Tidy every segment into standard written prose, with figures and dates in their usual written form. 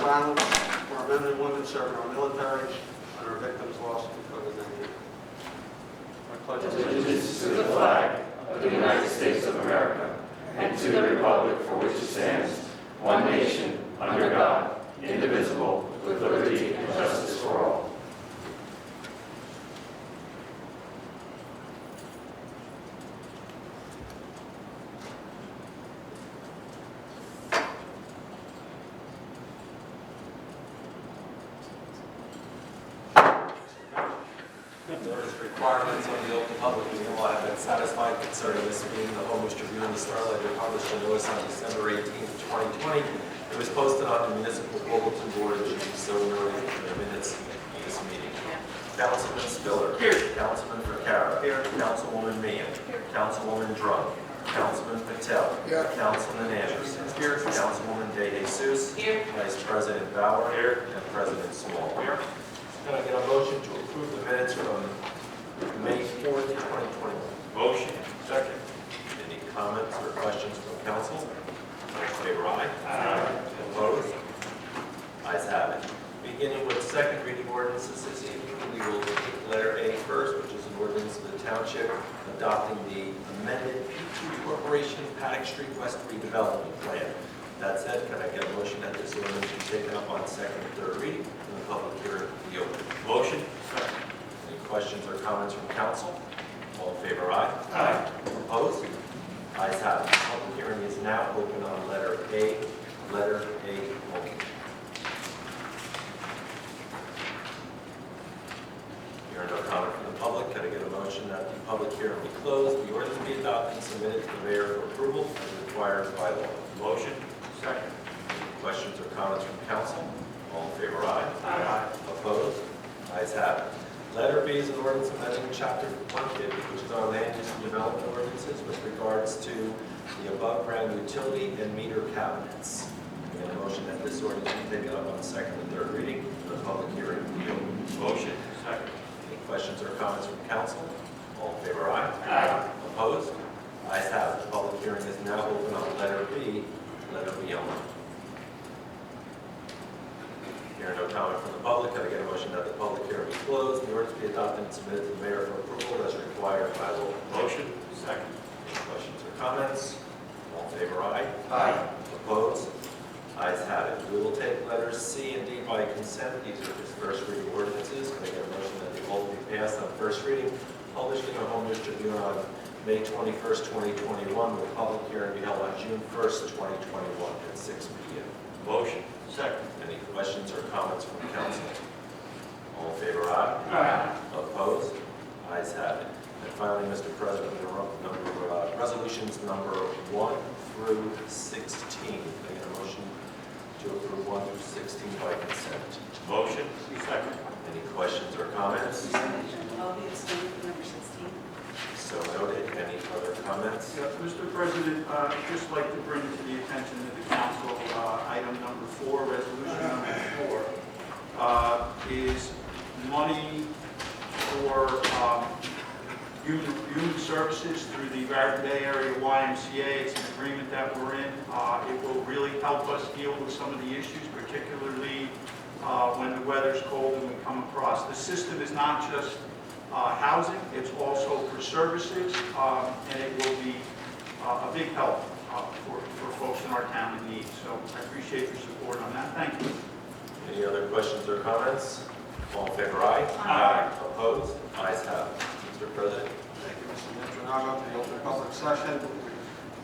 silence for our men and women serving our military and our victims lost to COVID-19. I pledge Allegiance to the flag of the United States of America and to the republic for which it stands, one nation, under God, indivisible, with liberty and justice for all. Requirements of the Open Public Meeting Law have been satisfied concerning this meeting. The Home Tribune and the Star Ledger published a notice on December 18th, 2020. It was posted on the municipal bulletin board and should be so noted in the minutes of this meeting. Councilman Spiller. Here. Councilman Vercara. Here. Councilwoman Meehan. Here. Councilwoman Drunk. Councilman Patel. Here. Councilman Anderson. Here. Councilwoman De Jesus. Here. Vice President Bauer. Here. And President Small. Here. Can I get a motion to approve the minutes from May 4th, 2021? Motion. Second. Any comments or questions from council? All in favor, aye. Aye. Opposed? Ayes have it. Beginning with second reading ordinances this evening, we will take letter A first, which is an ordinance of the Township adopting the amended P2 Corporation Paddock Street West redevelopment plan. That said, can I get a motion that this ordinance be taken up on second and third reading and the public hearing be open? Motion. Second. Any questions or comments from council? All in favor, aye. Aye. Opposed? Ayes have it. The public hearing is now open on letter A only. Hearing no comment from the public, can I get a motion that the public hearing be closed, the ordinance be adopted and submitted to the mayor for approval as required by law? Motion. Second. Any questions or comments from council? All in favor, aye. Aye. Opposed? Ayes have it. Letter B is an ordinance amending Chapter 150, which is our land use and development ordinances with regards to the above-ground utility and meter cabinets. We have a motion that this ordinance be taken up on second and third reading. The public hearing be open. Motion. Second. Any questions or comments from council? All in favor, aye. Aye. Opposed? Ayes have it. The public hearing is now open on letter B. Letter B only. Hearing no comment from the public, can I get a motion that the public hearing be closed, the ordinance be adopted and submitted to the mayor for approval as required by law? Motion. Second. Any questions or comments? All in favor, aye. Aye. Opposed? Ayes have it. We will take letters C and D by consent. These are just first reading ordinances. Can I get a motion that they both be passed on first reading, published in the Home Tribune on May 21st, 2021, with public hearing be held on June 1st, 2021 at 6 p.m. Motion. Second. Any questions or comments from council? All in favor, aye. Aye. Opposed? Ayes have it. And finally, Mr. President, resolutions number 1 through 16. Can I get a motion to approve 1 through 16 by consent? Motion. Second. Any questions or comments? I'll be abstaining for number 16. So noted. Any further comments? Yeah, Mr. President, I'd just like to bring to the attention of the council item number 4, resolution number 4, is money for youth services through the Raritan Bay Area YMCA. It's an agreement that we're in. It will really help us deal with some of the issues, particularly when the weather's cold and we come across. The system is not just housing, it's also for services, and it will be a big help for folks in our town in need. So I appreciate your support on that. Thank you. Any other questions or comments? All in favor, aye. Aye. Opposed? Ayes have it. Mr. President. Thank you, Mr. Mantronago. To the open public session.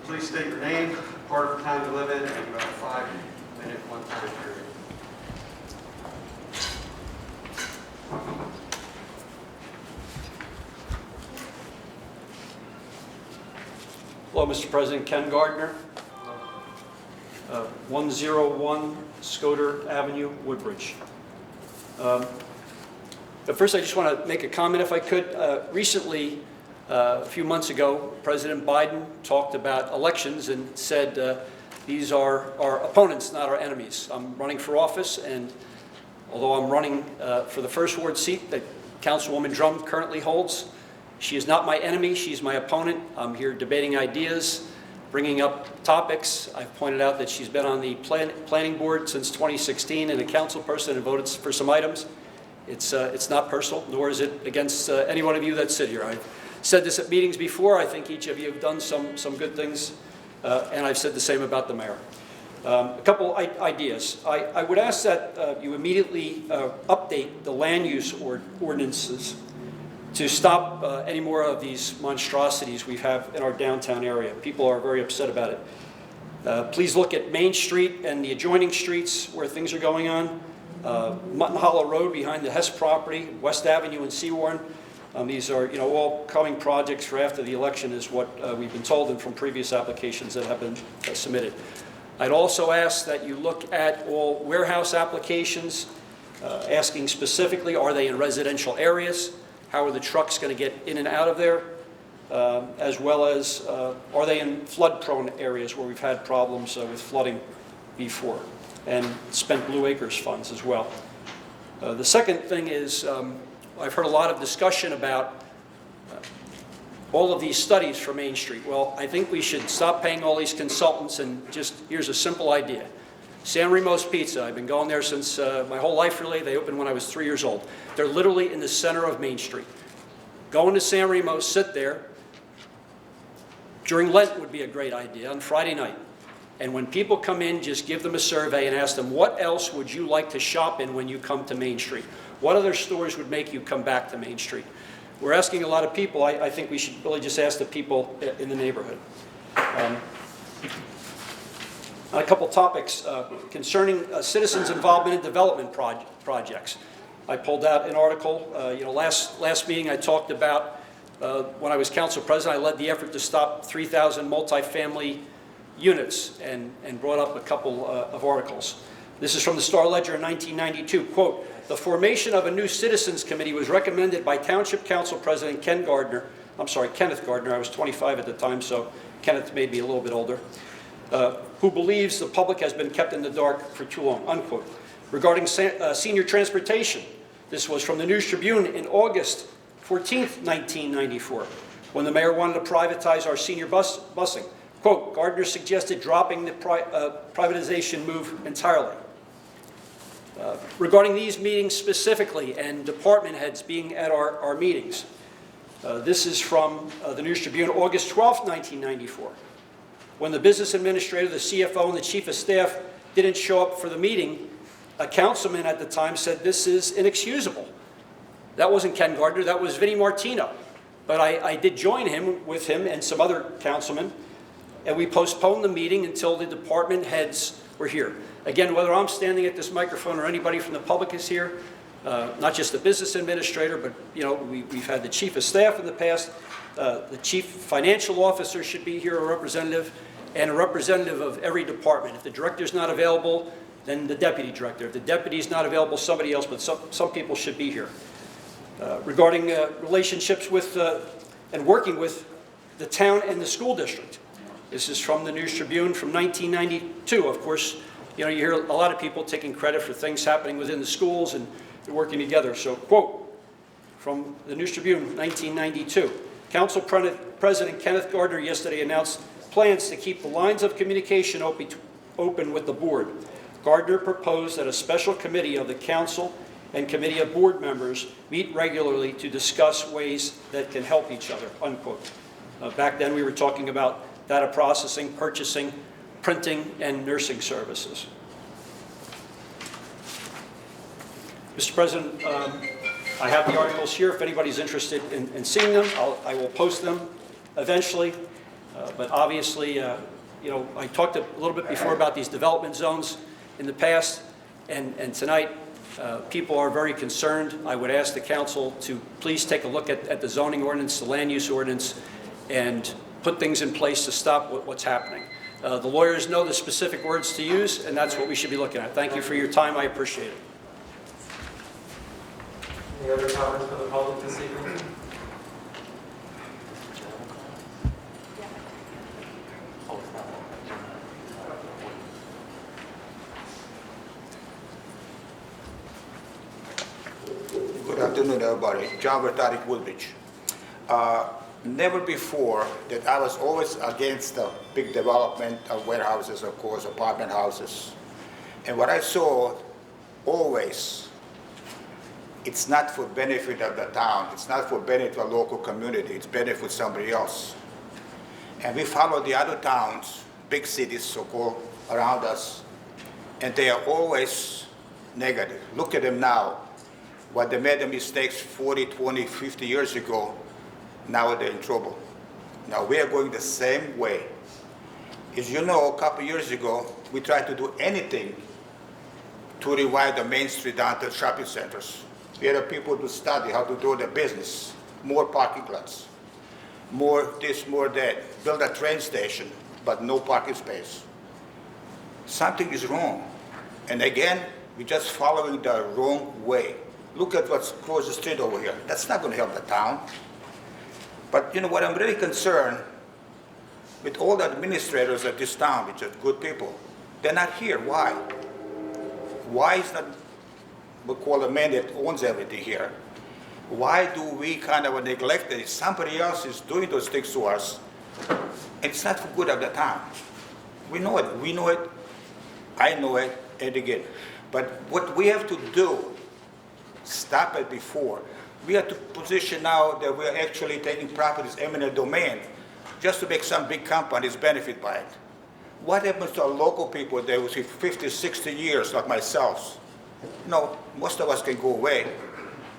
Please state your name, part of the town you live in, and you have a 5-minute one-time period. Hello, Mr. President. Ken Gardner, 101 Scoter Avenue, Woodbridge. But first, I just want to make a comment, if I could. Recently, a few months ago, President Biden talked about elections and said these are our opponents, not our enemies. I'm running for office, and although I'm running for the first ward seat that Councilwoman Drum currently holds, she is not my enemy, she's my opponent. I'm here debating ideas. bringing up topics. I've pointed out that she's been on the planning board since 2016 and a council person and voted for some items. It's not personal, nor is it against any one of you that sit here. I've said this at meetings before. I think each of you have done some good things, and I've said the same about the mayor. A couple ideas. I would ask that you immediately update the land use ordinances to stop any more of these monstrosities we have in our downtown area. People are very upset about it. Please look at Main Street and the adjoining streets where things are going on. Mutton Hollow Road behind the Hess property, West Avenue and Seawarn. These are, all coming projects for after the election is what we've been told and from previous applications that have been submitted. I'd also ask that you look at all warehouse applications, asking specifically, are they in residential areas? How are the trucks going to get in and out of there? As well as, are they in flood-prone areas where we've had problems with flooding before? And spent Blue Acres funds as well. The second thing is, I've heard a lot of discussion about all of these studies for Main Street. Well, I think we should stop paying all these consultants and just, here's a simple idea. San Remo's Pizza, I've been going there since my whole life really. They opened when I was 3 years old. They're literally in the center of Main Street. Go into San Remo, sit there. During Lent would be a great idea, on Friday night. And when people come in, just give them a survey and ask them, what else would you like to shop in when you come to Main Street? What other stores would make you come back to Main Street? We're asking a lot of people. I think we should really just ask the people in the neighborhood. A couple topics concerning citizens' involvement in development projects. I pulled out an article. Last meeting I talked about when I was council president, I led the effort to stop 3,000 multifamily units and brought up a couple of articles. This is from the Star Ledger in 1992. Quote, the formation of a new citizens committee was recommended by Township Council President Kenneth Gardner. I was 25 at the time, so Kenneth made me a little bit older. Who believes the public has been kept in the dark for too long, unquote. Regarding senior transportation, this was from the News Tribune in August 14th, 1994, when the mayor wanted to privatize our senior busing. Quote, Gardner suggested dropping the privatization move entirely. Regarding these meetings specifically and department heads being at our meetings, this is from the News Tribune, August 12th, 1994. When the business administrator, the CFO, and the chief of staff didn't show up for the meeting, a councilman at the time said, this is inexcusable. That wasn't Ken Gardner, that was Vinnie Martino. But I did join him with him and some other councilmen, and we postponed the meeting until the department heads were here. Again, whether I'm standing at this microphone or anybody from the public is here, not just the business administrator, but we've had the chief of staff in the past, the chief financial officer should be here, a representative, and a representative of every department. If the director's not available, then the deputy director. If the deputy's not available, somebody else, but some people should be here. Regarding relationships with and working with the town and the school district. This is from the News Tribune from 1992. Of course, you hear a lot of people taking credit for things happening within the schools and they're working together. So, quote, from the News Tribune, 1992. Council President Kenneth Gardner yesterday announced plans to keep the lines of communication open with the board. Gardner proposed that a special committee of the council and committee of board members meet regularly to discuss ways that can help each other, unquote. Back then we were talking about data processing, purchasing, printing, and nursing services. Mr. President, I have the articles here. If anybody's interested in seeing them, I will post them eventually. But obviously, I talked a little bit before about these development zones in the past, and tonight people are very concerned. I would ask the council to please take a look at the zoning ordinance, the land use ordinance, and put things in place to stop what's happening. The lawyers know the specific words to use, and that's what we should be looking at. Thank you for your time. I appreciate it. Any other comments from the public this evening? Good afternoon, everybody. John Bertati, Woodbridge. never before that I was always against the big development of warehouses, of course, apartment houses. And what I saw always, it's not for benefit of the town, it's not for benefit of the local community, it's benefit for somebody else. And we follow the other towns, big cities, so-called, around us, and they are always negative. Look at them now. What they made the mistakes 40, 20, 50 years ago, now they're in trouble. Now we are going the same way. As you know, a couple years ago, we tried to do anything to revive the Main Street down to shopping centers. We had people to study how to do their business, more parking lots, more this, more that, build a train station, but no parking space. Something is wrong. And again, we're just following the wrong way. Look at what's across the street over here. That's not going to help the town. But you know what, I'm really concerned with all the administrators of this town, which are good people. They're not here. Why? Why is not, we call the man that owns everything here? Why do we kind of neglect it? Somebody else is doing those things to us, and it's not for good of the town. We know it. We know it. I know it. And again, but what we have to do, stop it before. We have to position now that we're actually taking properties eminent domain just to make some big companies benefit by it. What happens to our local people that was here 50, 60 years like myself? You know, most of us can go away,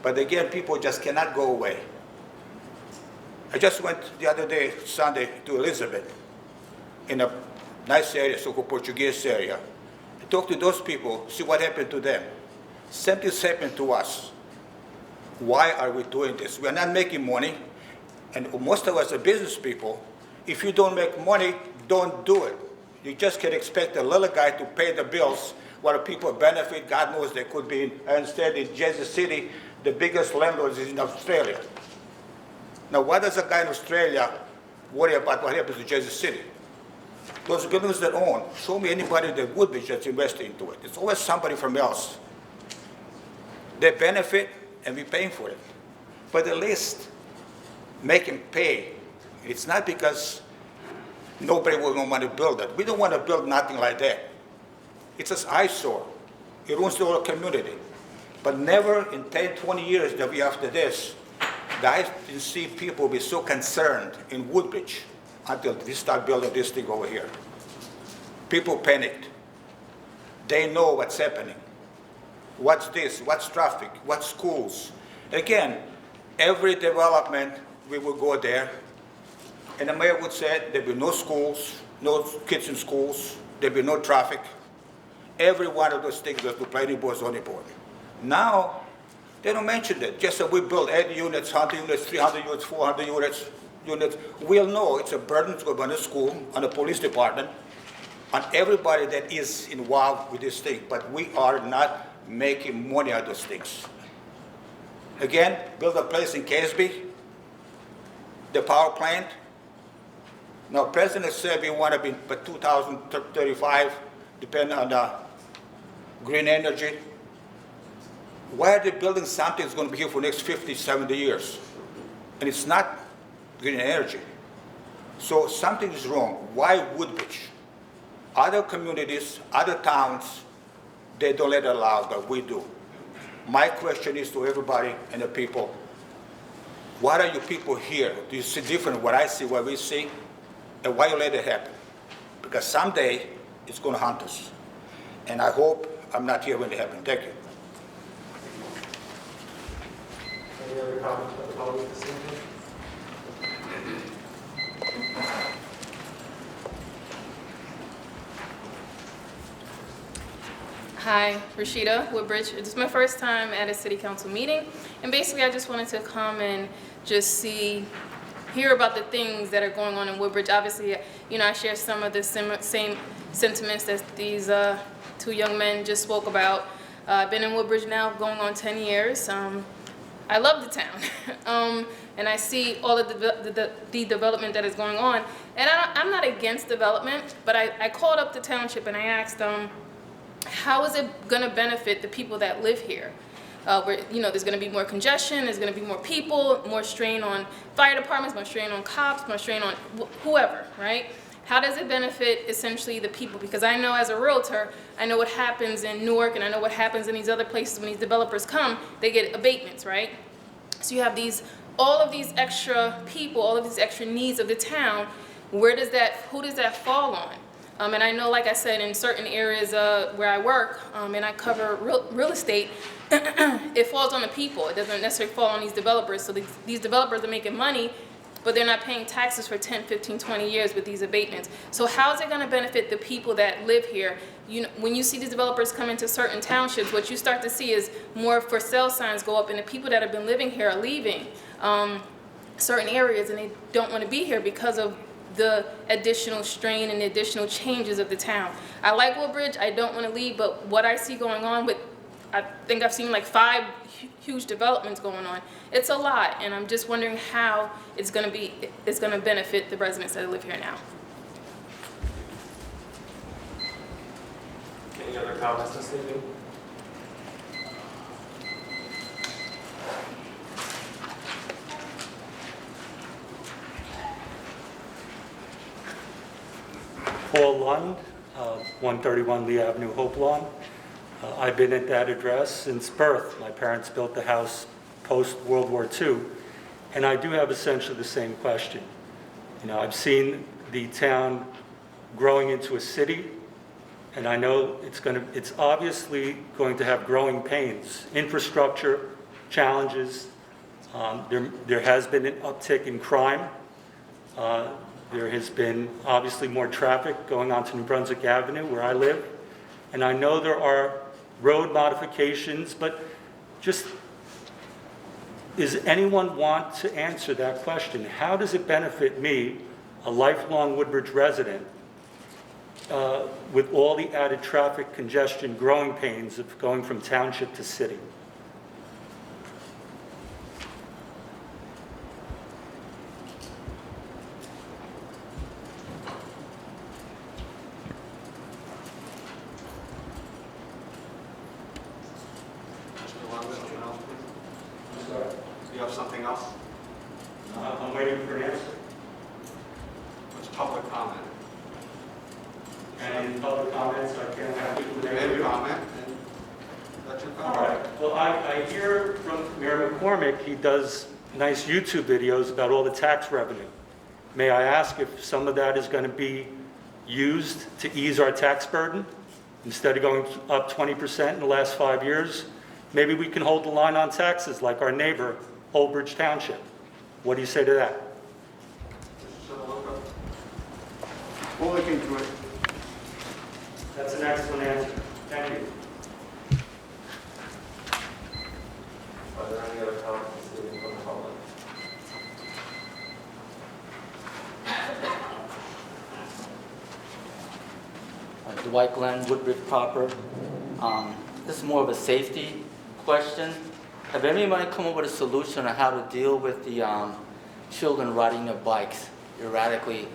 but again, people just cannot go away. I just went the other day, Sunday, to Elizabeth, in a nice area, so-called Portuguese area. I talked to those people, see what happened to them. Same thing happened to us. Why are we doing this? We're not making money, and most of us are business people. If you don't make money, don't do it. You just can expect a little guy to pay the bills while people benefit. God knows they could be, instead in Jersey City, the biggest landlord is in Australia. Now, why does a guy in Australia worry about what happens to Jersey City? Those buildings that own, show me anybody that Woodbridge that's investing into it. It's always somebody from else. They benefit, and we're paying for it. But at least make them pay. It's not because nobody will want to build it. We don't want to build nothing like that. It's an eyesore. It ruins the whole community. But never in 10, 20 years that we after this, guys didn't see people be so concerned in Woodbridge until we start building this thing over here. People panicked. They know what's happening. What's this? What's traffic? What's schools? Again, every development, we will go there, and the mayor would say there'll be no schools, no kids in schools, there'll be no traffic. Every one of those things goes to planning board, zoning board. Now, they don't mention that. Just that we build 80 units, 100 units, 300 units, 400 units. We'll know it's a burden to on the school, on the police department, on everybody that is involved with this thing. But we are not making money out of those things. Again, build a place in Casby, the power plant. Now, President said we want to be by 2035, depending on the green energy. Why are they building something that's going to be here for the next 50, 70 years? And it's not green energy. So something is wrong. Why Woodbridge? Other communities, other towns, they don't let it allow, but we do. My question is to everybody and the people, why are you people here? Do you see different what I see, what we see? And why you let it happen? Because someday it's going to haunt us. And I hope I'm not here when it happens. Thank you. Any other comments from the public this evening? Hi, Rashida Woodbridge. This is my first time at a city council meeting, and basically I just wanted to come and just hear about the things that are going on in Woodbridge. Obviously, you know, I share some of the same sentiments that these two young men just spoke about. I've been in Woodbridge now going on 10 years. I love the town, and I see all of the development that is going on. And I'm not against development, but I called up the township and I asked them, how is it going to benefit the people that live here? where, you know, there's going to be more congestion, there's going to be more people, more strain on fire departments, more strain on cops, more strain on whoever, right? How does it benefit essentially the people? Because I know as a realtor, I know what happens in Newark and I know what happens in these other places when these developers come, they get abatements, right? So you have all of these extra people, all of these extra needs of the town. Who does that fall on? And I know, like I said, in certain areas where I work and I cover real estate, it falls on the people. It doesn't necessarily fall on these developers. So these developers are making money, but they're not paying taxes for 10, 15, 20 years with these abatements. So how is it going to benefit the people that live here? You know, when you see these developers come into certain townships, what you start to see is more for sale signs go up, and the people that have been living here are leaving certain areas, and they don't want to be here because of the additional strain and the additional changes of the town. I like Woodbridge, I don't want to leave, but what I see going on with, I think I've seen like 5 huge developments going on. It's a lot, and I'm just wondering how it's going to benefit the residents that live here now. Any other comments this evening? Paul Lund, 131 Lee Avenue, Hope Lawn. I've been at that address since birth. My parents built the house post-World War II, and I do have essentially the same question. You know, I've seen the town growing into a city, and I know it's obviously going to have growing pains, infrastructure challenges. There has been an uptick in crime. There has been obviously more traffic going onto New Brunswick Avenue where I live. And I know there are road modifications, but just, does anyone want to answer that question? How does it benefit me, a lifelong Woodbridge resident, with all the added traffic congestion, growing pains of going from township to city? You have something else? I'm waiting for an answer. It's public comment. And in public comments, I can't have people You made a comment, and that's your All comment. right. Well, I hear from Mayor McCormick, he does nice YouTube videos about all the tax revenue. May I ask if some of that is going to be used to ease our tax burden? Instead of going up 20% in the last 5 years, maybe we can hold the line on taxes like our neighbor, Woodbridge Township. What do you say to that? We'll look into it. That's an excellent answer. Thank you. Are there any other comments this evening from the public? Dwight Glenn, Woodbridge proper. This is more of a safety question. Have anybody come up with a solution on how to deal with the children riding their bikes erratically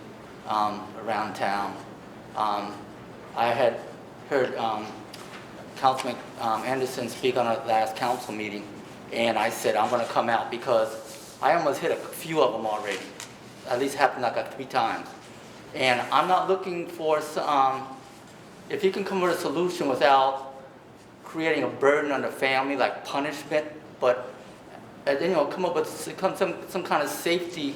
around town? I had heard Councilman Anderson speak on our last council meeting, and I said I'm going to come out because I almost hit a few of them already. At least happened like 3 times. And I'm not looking for, if you can come with a solution without creating a burden on the family, like punishment, but come up with some kind of safety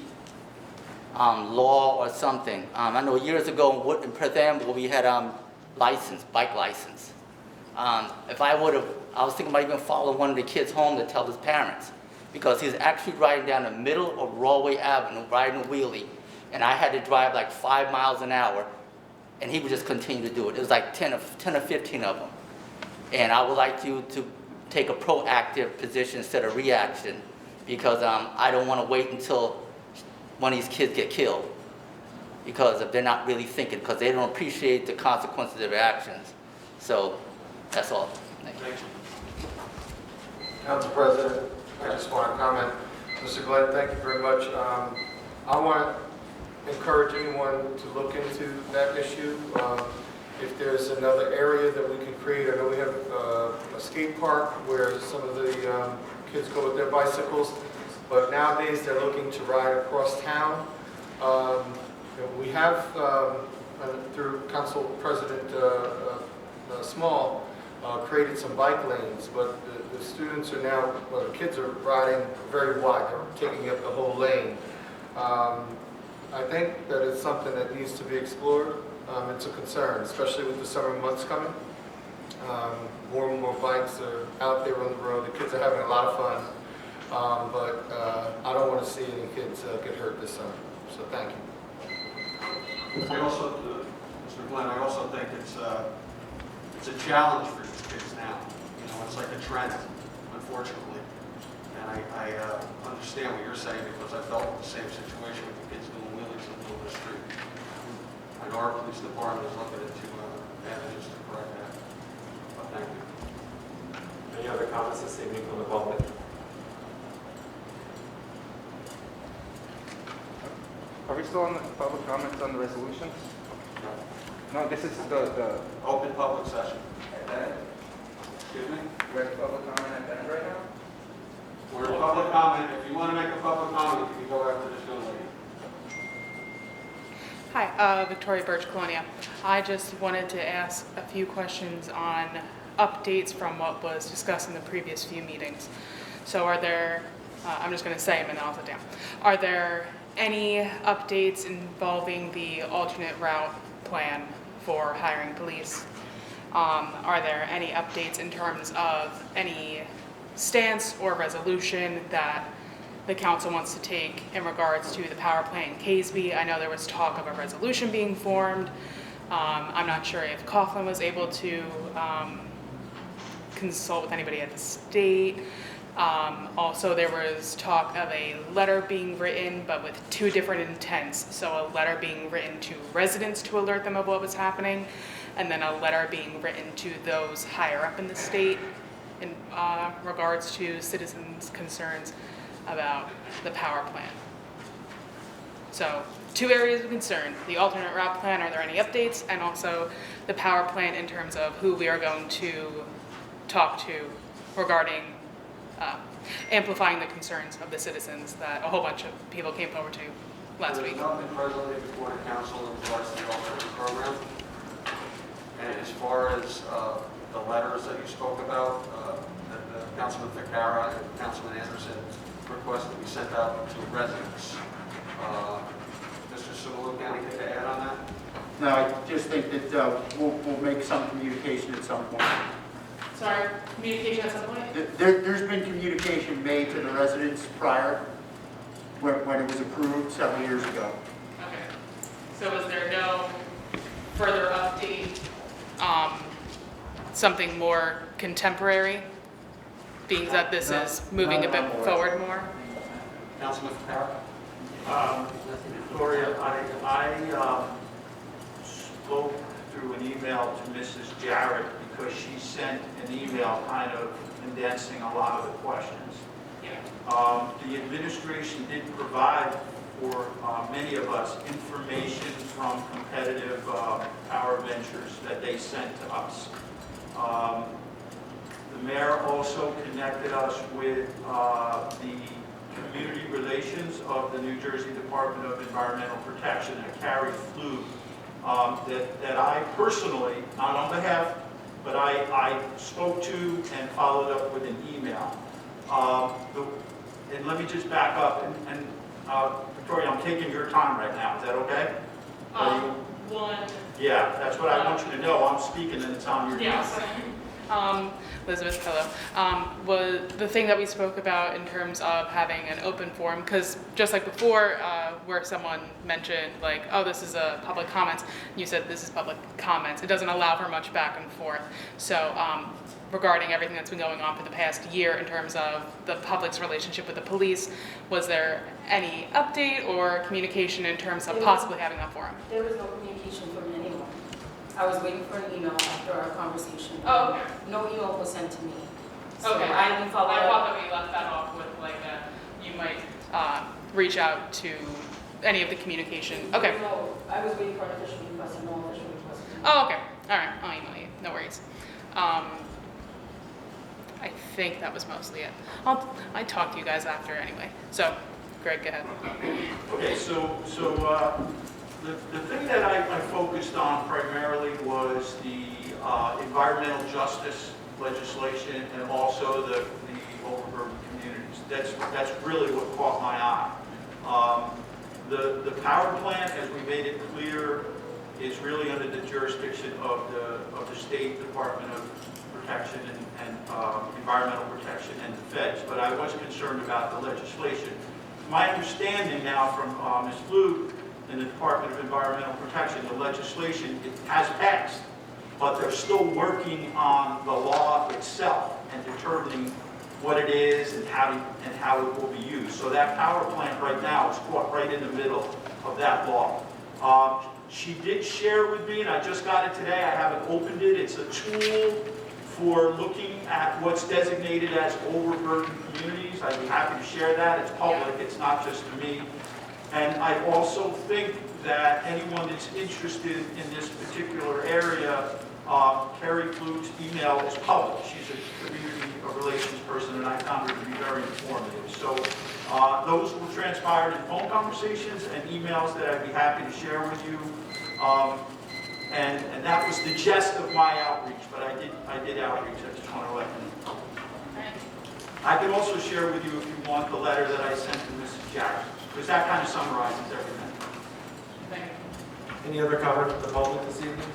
law or something. I know years ago in Perth Amboy we had bike license. If I was thinking about even following one of the kids home to tell his parents, because he's actually riding down the middle of Broadway Avenue, riding a wheelie, and I had to drive like 5 miles an hour, and he would just continue to do it. It was like 10 or 15 of them. And I would like you to take a proactive position instead of reaction, because I don't want to wait until one of these kids get killed, because if they're not really thinking, because they don't appreciate the consequences of their actions. So that's all. Thank you. Council President, I just want to comment. Mr. Glenn, thank you very much. I want to encourage anyone to look into that issue. If there's another area that we can create, I know we have a skate park where some of the kids go with their bicycles, but nowadays they're looking to ride across town. We have, through Council President Small, created some bike lanes, but the students are now, well, the kids are riding very wide, they're taking up the whole lane. I think that it's something that needs to be explored. It's a concern, especially with the summer months coming. More and more bikes are out there on the road. The kids are having a lot of fun, but I don't want to see any kids get hurt this summer. So thank you. I also, Mr. Glenn, I also think it's a challenge for these kids now. You know, it's like a trend, unfortunately. And I understand what you're saying because I felt the same situation with the kids doing wheelies in the middle of the street. I know our police department is looking into avenues to correct that. But thank you. Any other comments this evening from the public? Are we still on the public comments on the resolutions? No, this is the Open public session. Excuse me? we're at public comment at the end right now? We're in public comment. If you want to make a public comment, you can go after this young lady. Hi, Victoria Birch, Colonia. I just wanted to ask a few questions on updates from what was discussed in the previous few meetings. So are there, I'm just going to say them and then I'll sit down. Are there any updates involving the alternate route plan for hiring police? Are there any updates in terms of any stance or resolution that the council wants to take in regards to the power plant in Caseby? I know there was talk of a resolution being formed. I'm not sure if Coughlin was able to consult with anybody at the state. Also, there was talk of a letter being written, but with two different intents. So a letter being written to residents to alert them of what was happening, and then a letter being written to those higher up in the state in regards to citizens' concerns about the power plant. So 2 areas of concern: the alternate route plan, are there any updates, and also the power plant in terms of who we are going to talk to regarding amplifying the concerns of the citizens that a whole bunch of people came forward to last week. There's nothing presently before the council in regards to the alternative program. And as far as the letters that you spoke about, that Councilman Ficarra and Councilman Anderson requested to be sent out to residents. Mr. Sulu, anything to add on that? No, I just think that we'll make some communication at some point. Sorry, communication at some point? There's been communication made to the residents prior, when it was approved several years ago. Okay. So is there no further update, something more contemporary, being that this is moving a bit forward more? Councilman Ficarra? Victoria, I spoke through an email to Mrs. Jarrett because she sent an email kind of condensing a lot of the questions. Yeah. The administration did provide for many of us information from competitive power ventures that they sent to us. The mayor also connected us with the community relations of the New Jersey Department of Environmental Protection, a Carrie Flug, that I personally, not on behalf, but I spoke to and followed up with an email. And let me just back up, and Victoria, I'm taking your time right now, is that okay? Yeah, that's what I want you to know. I'm speaking and it's on your time. Yes. Elizabeth, hello. Was the thing that we spoke about in terms of having an open forum, because just like before, where someone mentioned like, oh, this is a public comments, you said this is public comments. It doesn't allow for much back and forth. So regarding everything that's been going on for the past year in terms of the public's relationship with the police, was there any update or communication in terms of possibly having that forum? There was no communication from anyone. I was waiting for an email after our conversation. Oh, okay. No email was sent to me. So Okay. I didn't follow I up. thought that we left that off with like you might reach out to any of the communication. Okay. No, I was waiting for an official request and no official request. Oh, okay. All right. I'll email you. No worries. I think that was mostly it. I talk to you guys after anyway. So, Greg, go ahead. Okay, so the thing that I focused on primarily was the environmental justice legislation and also the overburdened communities. That's really what caught my eye. The power plant, as we made it clear, is really under the jurisdiction of the State Department of Protection and Environmental Protection and the feds, but I was concerned about the legislation. My understanding now from Ms. Flug in the Department of Environmental Protection, the legislation has passed, but they're still working on the law itself and determining what it is and how it will be used. So that power plant right now is caught right in the middle of that law. She did share with me, and I just got it today, I haven't opened it, it's a tool for looking at what's designated as overburdened communities. I'd be happy to share that. It's public, it's not just to me. And I also think that anyone that's interested in this particular area, Carrie Flug's email is public. She's a community relations person, and I found her to be very informative. So those will transpire in phone conversations and emails that I'd be happy to share with you. And that was the gist of my outreach, but I did outreach. I just want to let you know. I can also share with you, if you want, the letter that I sent to Mrs. Jackson, because that kind of summarizes everything. Thank you. Any other comment from the public this evening?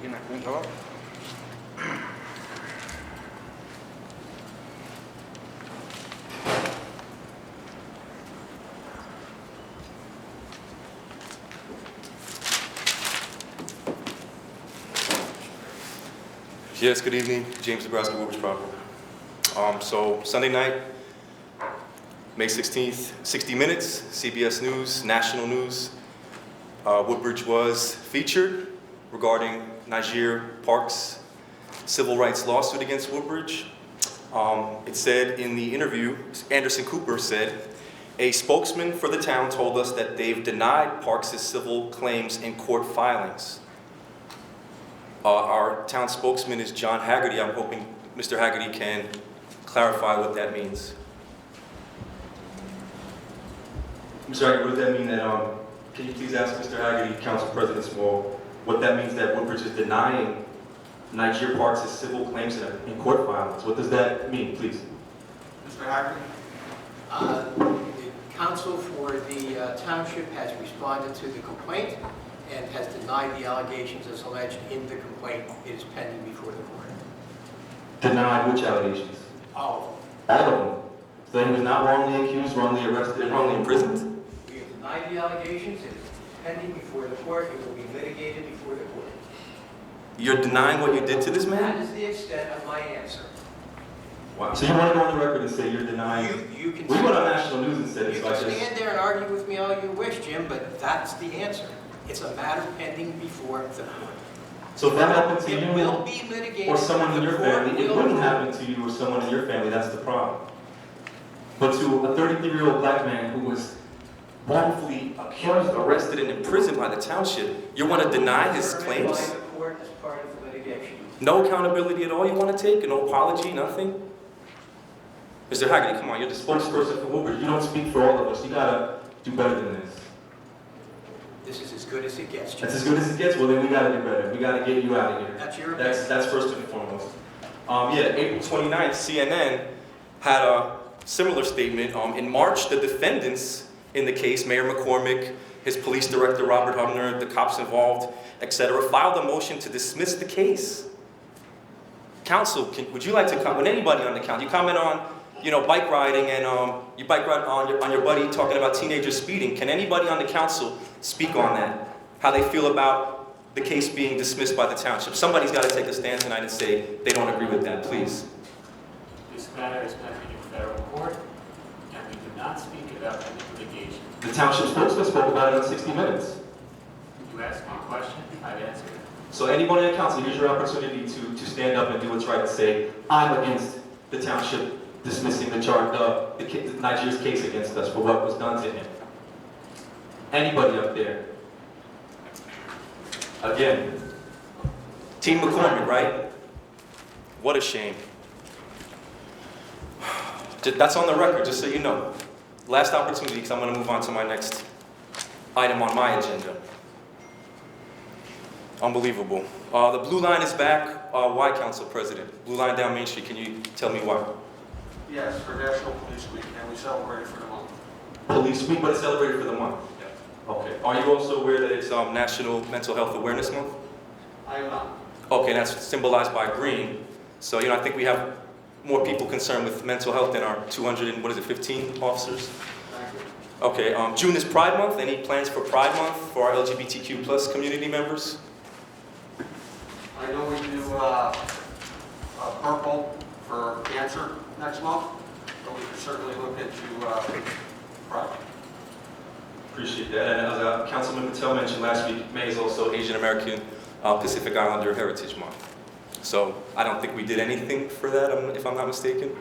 You're not going to go up? Yes, good evening. James Nebraska, Woodbridge proper. So Sunday night, May 16th, 60 Minutes, CBS News, national news. Woodbridge was featured regarding Niger Park's civil rights lawsuit against Woodbridge. It said in the interview, Anderson Cooper said, a spokesman for the town told us that they've denied Parks' civil claims in court filings. Our town spokesman is John Haggerty. I'm hoping Mr. Haggerty can clarify what that means. Mr. Haggerty, what does that mean that, can you please ask Mr. Haggerty, Council President Small, what that means that Woodbridge is denying Niger Parks' civil claims in court filings? What does that mean, please? Mr. Haggerty? The counsel for the township has responded to the complaint and has denied the allegations as alleged in the complaint. It is pending before the court. Denied which allegations? All All of them. So he was not wrongly accused, wrongly arrested, and wrongly imprisoned? We have denied the allegations. It is pending before the court. It will be litigated before the court. You're denying what you did to this man? That is the extent of my answer. Wow. So you want to go on the record and say you're denying? You can we went on national news and said it's you like can this. stand there and argue with me all you wish, Jim, but that's the answer. It's a matter pending before the court. So if that happened to It you will be litigated. or someone in your The court family, it will- wouldn't happen to you or someone in your family, that's the problem. But to a 33-year-old black man who was wrongfully accused, arrested, and imprisoned by the township, you want to deny his claims? By the court as part of the litigation. No accountability at all you want to take? No apology, nothing? Mr. Haggerty, come on, you're the spokesperson for Woodbridge. You don't speak for all of us. You got to do better than this. This is as good as it gets, Jim. That's as good as it gets? Well, then we got to do better. We got to get you out of here. That's your opinion. That's first and foremost. Yeah, April 29th, CNN had a similar statement. In March, the defendants in the case, Mayor McCormick, his police director, Robert Humner, the cops involved, etc., filed a motion to dismiss the case. Council, would you like to comment? Anybody on the council? You comment on, bike riding and you bike ride on your buddy talking about teenagers speeding. Can anybody on the council speak on that? How they feel about the case being dismissed by the township? Somebody's got to take a stand tonight and say they don't agree with that, please. This matter is pending in federal court, and we do not speak about any litigation. The township spokesman spoke about it in 60 Minutes. You asked me a question, I've answered it. So anybody in the council, here's your opportunity to stand up and do what's right and say, I'm against the township dismissing the Nigeria's case against us for what was done to him. Anybody up there? Again, Team McCormick, right? What a shame. That's on the record, just so you know. Last opportunity, because I'm going to move on to my next item on my agenda. Unbelievable. The Blue Line is back. Why, Council President? Blue Line down Main Street, can you tell me why? Yes, for National Police Week, and we celebrate it for the month. Police Week, but it's celebrated for the month? Yeah. Okay. Are you also aware that it's National Mental Health Awareness Month? I am not. Okay, that's symbolized by green. So, I think we have more people concerned with mental health than our 15 officers? Thank you. Okay, June is Pride Month. Any plans for Pride Month for our LGBTQ plus community members? I know we do purple for cancer next month, but we can certainly look into Pride. Appreciate that. And as Councilman Patel mentioned last week, May is also Asian American Pacific Islander Heritage Month. So I don't think we did anything for that, if I'm not mistaken.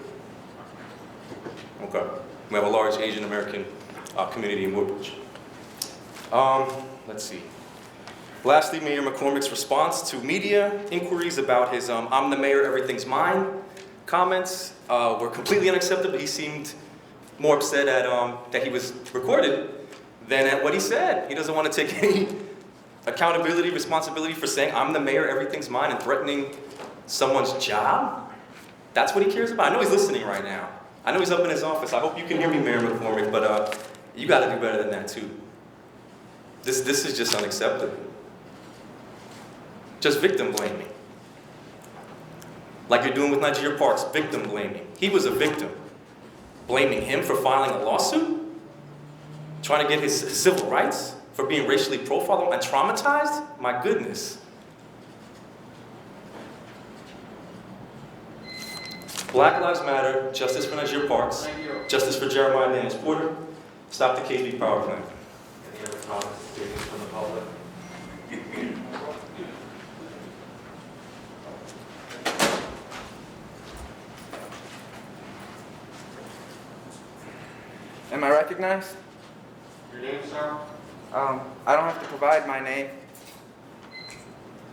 Okay. We have a large Asian American community in Woodbridge. Let's see. Lastly, Mayor McCormick's response to media inquiries about his "I'm the mayor, everything's mine" comments were completely unacceptable. He seemed more upset at that he was recorded than at what he said. He doesn't want to take any accountability, responsibility for saying "I'm the mayor, everything's mine" and threatening someone's job. That's what he cares about. I know he's listening right now. I know he's up in his office. I hope you can hear me, Mayor McCormick, but you got to do better than that too. This is just unacceptable. Just victim blaming. Like you're doing with Nigeria Parks, victim blaming. He was a victim. Blaming him for filing a lawsuit? Trying to get his civil rights? For being racially profiled and traumatized? My goodness. Black Lives Matter, justice for Nigeria Parks, justice for Jeremiah Daniels Porter, stop the KB power plant. Any other comments, statements from the public? Am I recognized? Your name, sir? I don't have to provide my name.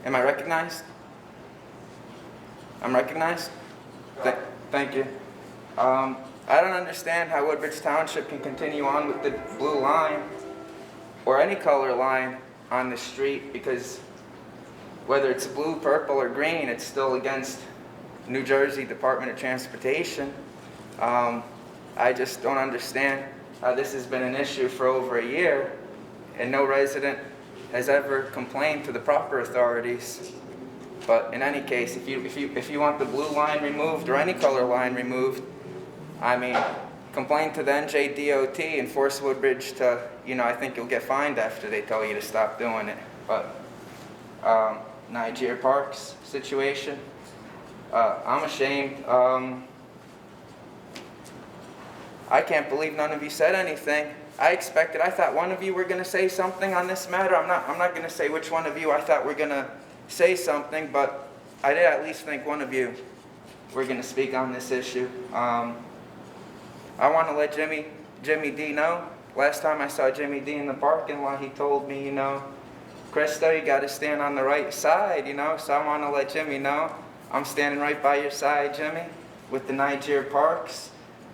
Am I recognized? I'm recognized? Thank you. I don't understand how Woodbridge Township can continue on with the blue line or any color line on the street, because whether it's blue, purple, or green, it's still against New Jersey Department of Transportation. I just don't understand how this has been an issue for over a year and no resident has ever complained to the proper authorities. But in any case, if you want the blue line removed or any color line removed, I mean, complain to the NJDOT and force Woodbridge to, I think you'll get fined after they tell you to stop doing it. But Nigeria Parks situation, I'm ashamed. I can't believe none of you said anything. I thought one of you were going to say something on this matter. I'm not going to say which one of you I thought were going to say something, but I did at least think one of you were going to speak on this issue. I want to let Jimmy D know. Last time I saw Jimmy D in the parking lot, he told me, Krista, you got to stand on the right side, So I want to let Jimmy know I'm standing right by your side, Jimmy, with the Nigeria Parks.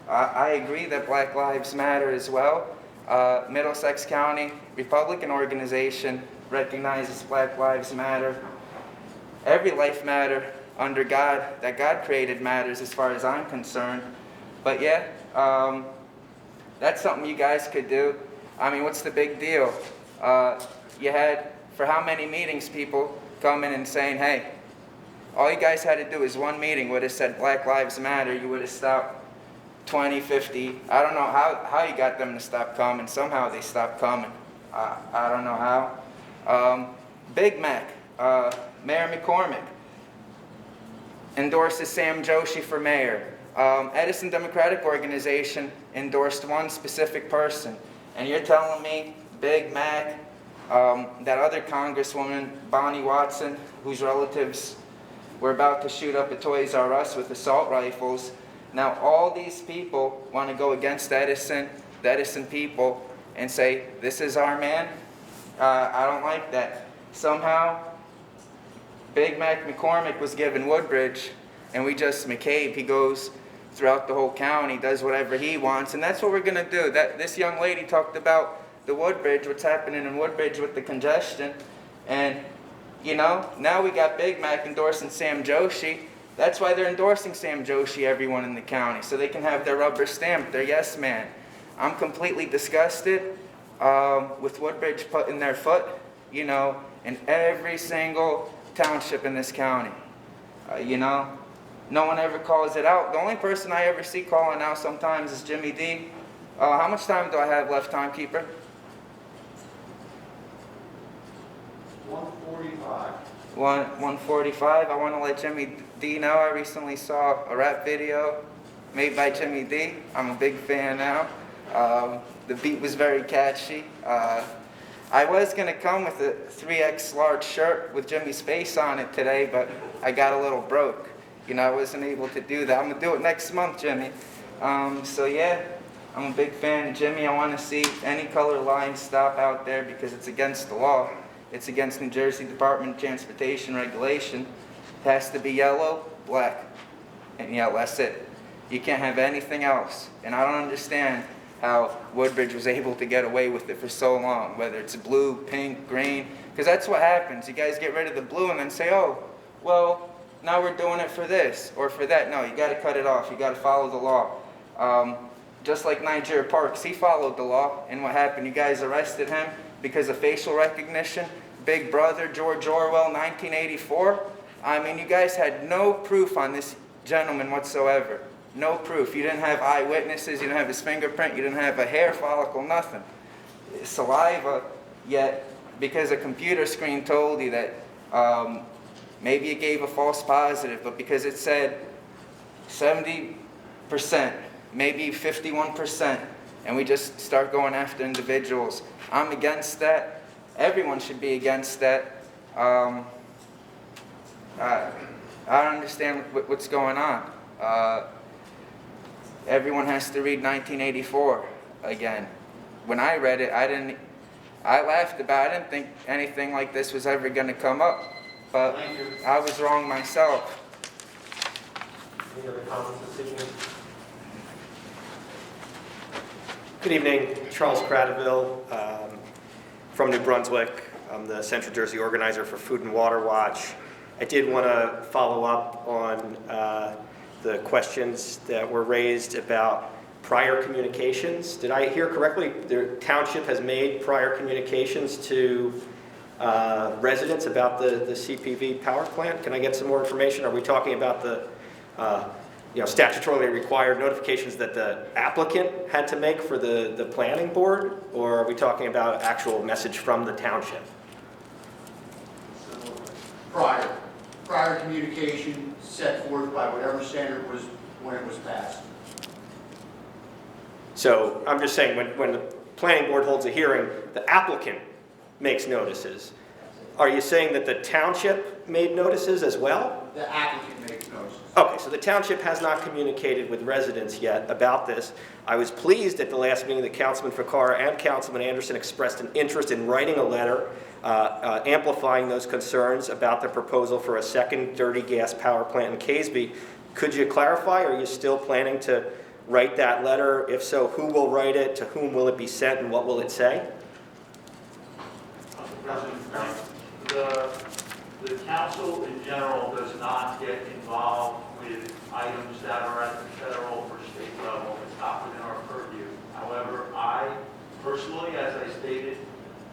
I agree that Black Lives Matter as well. Middlesex County Republican organization recognizes Black Lives Matter. Every life matter under God, that God created matters as far as I'm concerned. But yeah, that's something you guys could do. I mean, what's the big deal? You had, for how many meetings, people coming and saying, hey, all you guys had to do is one meeting would have said Black Lives Matter, you would have stopped 20, 50. I don't know how you got them to stop coming. Somehow they stopped coming. I don't know how. Big Mac, Mayor McCormick endorses Sam Joshi for mayor. Edison Democratic Organization endorsed one specific person. And you're telling me Big Mac, that other Congresswoman, Bonnie Watson, whose relatives were about to shoot up a Toys R Us with assault rifles. Now all these people want to go against Edison, the Edison people, and say, this is our man? I don't like that. Somehow, Big Mac McCormick was given Woodbridge, and we just, McCabe, he goes throughout the whole county, does whatever he wants, and that's what we're gonna do. This young lady talked about the Woodbridge, what's happening in Woodbridge with the congestion, and you know, now we got Big Mac endorsing Sam Joshi. That's why they're endorsing Sam Joshi, everyone in the county, so they can have their rubber stamp, their yes man. I'm completely disgusted with Woodbridge putting their foot, you know, in every single township in this county. You know, no one ever calls it out. The only person I ever see calling out sometimes is Jimmy D. How much time do I have left, timekeeper? 1:45. 1:45. I want to let Jimmy D know I recently saw a rap video made by Jimmy D. I'm a big fan now. The beat was very catchy. I was going to come with a 3X large shirt with Jimmy's face on it today, but I got a little broke. You know, I wasn't able to do that. I'm going to do it next month, Jimmy. So yeah, I'm a big fan of Jimmy. I want to see any color line stop out there because it's against the law. It's against New Jersey Department of Transportation regulation. It has to be yellow, black, and yellow. That's it. You can't have anything else. And I don't understand how Woodbridge was able to get away with it for so long, whether it's blue, pink, green, because that's what happens. You guys get rid of the blue and then say, oh, well, now we're doing it for this or for that. No, you got to cut it off. You got to follow the law. Just like Nigeria Parks, he followed the law, and what happened? You guys arrested him because of facial recognition. Big Brother, George Orwell, 1984. I mean, you guys had no proof on this gentleman whatsoever. No proof. You didn't have eyewitnesses, you didn't have his fingerprint, you didn't have a hair follicle, nothing. Saliva, yet because a computer screen told you that maybe it gave a false positive, but because it said 70%, maybe 51%, and we just start going after individuals. I'm against that. Everyone should be against that. I don't understand what's going on. Everyone has to read 1984 again. When I read it, I laughed about it. I didn't think anything like this was ever going to come up, but I was wrong myself. Any other comments this evening? Good evening, Charles Cradaville from New Brunswick. I'm the Central Jersey organizer for Food and Water Watch. I did want to follow up on the questions that were raised about prior communications. Did I hear correctly? The township has made prior communications to residents about the CPV power plant. Can I get some more information? Are we talking about the statutorily required notifications that the applicant had to make for the planning board, or are we talking about actual message from the township? Prior communication set forth by whatever standard was when it was passed. So I'm just saying, when the planning board holds a hearing, the applicant makes notices. Are you saying that the township made notices as well? The applicant makes notices. Okay, so the township has not communicated with residents yet about this. I was pleased at the last meeting that Councilman Ficarra and Councilman Anderson expressed an interest in writing a letter amplifying those concerns about the proposal for a second dirty gas power plant in Casby. Could you clarify, are you still planning to write that letter? If so, who will write it, to whom will it be sent, and what will it say? The council in general does not get involved with items that are at the federal or state level. It's not within our purview. However, I personally, as I stated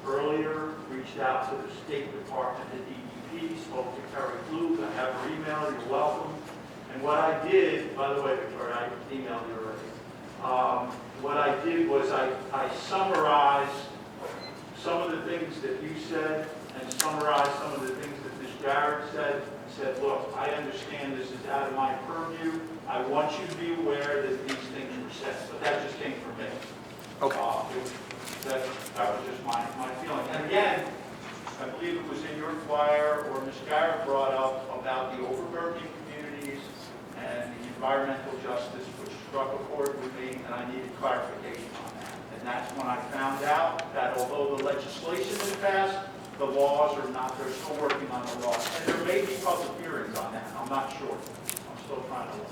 earlier, reached out to the State Department, the DEP, spoke to Kerry Klug. I have her email, you're welcome. And what I did, by the way, Victoria, I emailed you already. What I did was I summarized some of the things that you said and summarized some of the things that Ms. Jarrett said, and said, look, I understand this is out of my purview. I want you to be aware that these things were said. But that just came from me. Okay. That was just my feeling. And again, I believe it was in your flyer, or Ms. Jarrett brought up about the overburdening communities and the environmental justice, which struck a chord with me, and I needed clarification on that. And that's when I found out that although the legislation is passed, the laws are not, they're still working on the laws. And there may be public hearings on that. I'm not sure. I'm still trying to look.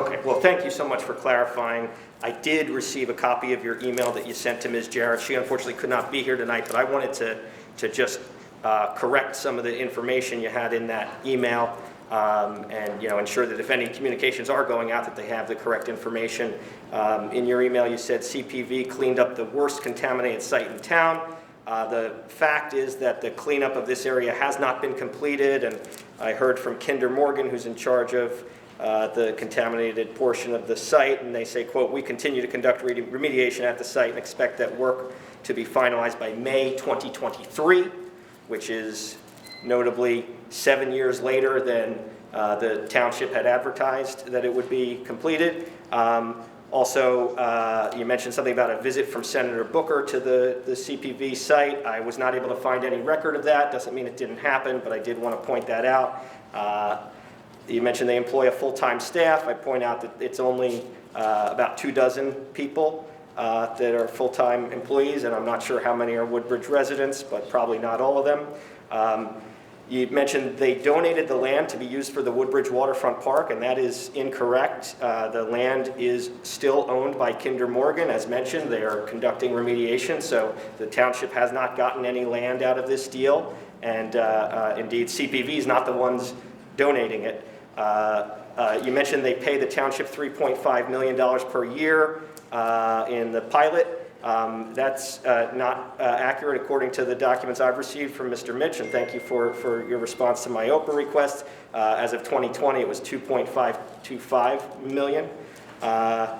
Okay, well, thank you so much for clarifying. I did receive a copy of your email that you sent to Ms. Jarrett. She unfortunately could not be here tonight, but I wanted to just correct some of the information you had in that email, and ensure that if any communications are going out, that they have the correct information. In your email, you said CPV cleaned up the worst contaminated site in town. The fact is that the cleanup of this area has not been completed, and I heard from Kinder Morgan, who's in charge of the contaminated portion of the site, and they say, quote, "We continue to conduct remediation at the site and expect that work to be finalized by May 2023, which is notably 7 years later than the township had advertised that it would be completed. Also, you mentioned something about a visit from Senator Booker to the CPV site. I was not able to find any record of that. Doesn't mean it didn't happen, but I did want to point that out. You mentioned they employ a full-time staff. I point out that it's only about 24 people that are full-time employees, and I'm not sure how many are Woodbridge residents, but probably not all of them. You mentioned they donated the land to be used for the Woodbridge Waterfront Park, and that is incorrect. The land is still owned by Kinder Morgan. As mentioned, they are conducting remediation, so the township has not gotten any land out of this deal, and indeed CPV is not the ones donating it. You mentioned they pay the township $3.5 million per year in the pilot. That's not accurate according to the documents I've received from Mr. Mitch, and thank you for your response to my OPA request. As of 2020, it was $2.525 million. Yeah,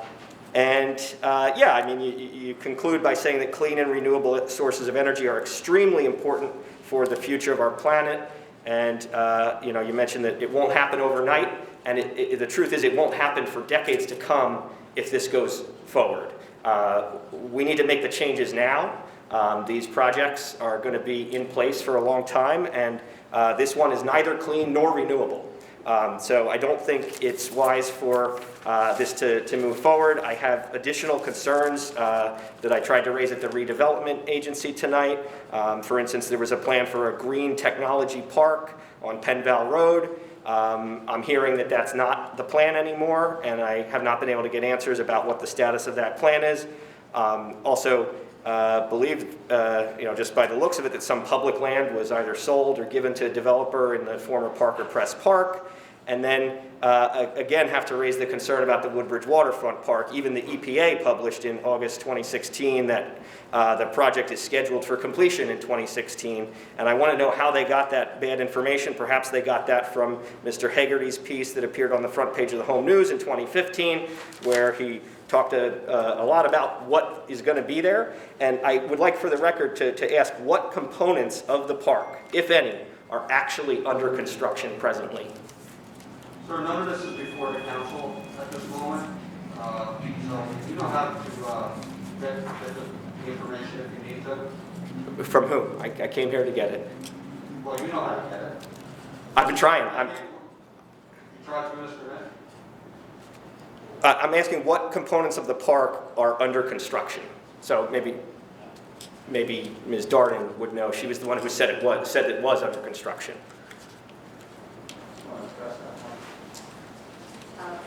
I mean, you conclude by saying that clean and renewable sources of energy are extremely important for the future of our planet. And you mentioned that it won't happen overnight, and the truth is it won't happen for decades to come if this goes forward. We need to make the changes now. These projects are going to be in place for a long time, and this one is neither clean nor renewable. So I don't think it's wise for this to move forward. I have additional concerns that I tried to raise at the redevelopment agency tonight. For instance, there was a plan for a green technology park on Penn Val Road. I'm hearing that that's not the plan anymore, and I have not been able to get answers about what the status of that plan is. Also, believe, just by the looks of it, that some public land was either sold or given to a developer in the former Parker Press Park. And then, again, have to raise the concern about the Woodbridge Waterfront Park. Even the EPA published in August 2016 that the project is scheduled for completion in 2016. And I want to know how they got that bad information. Perhaps they got that from Mr. Hagerty's piece that appeared on the front page of the Home News in 2015, where he talked a lot about what is going to be there. And I would like for the record to ask what components of the park, if any, are actually under construction presently. Sir, none of this is before the council at this moment, so you know how to get the information if you need to. From who? I came here to get it. Well, you know how to get it. I've been trying. You tried to, Mr. Mitch? I'm asking what components of the park are under construction. So maybe Ms. Darden would know. She was the one who said it was under construction.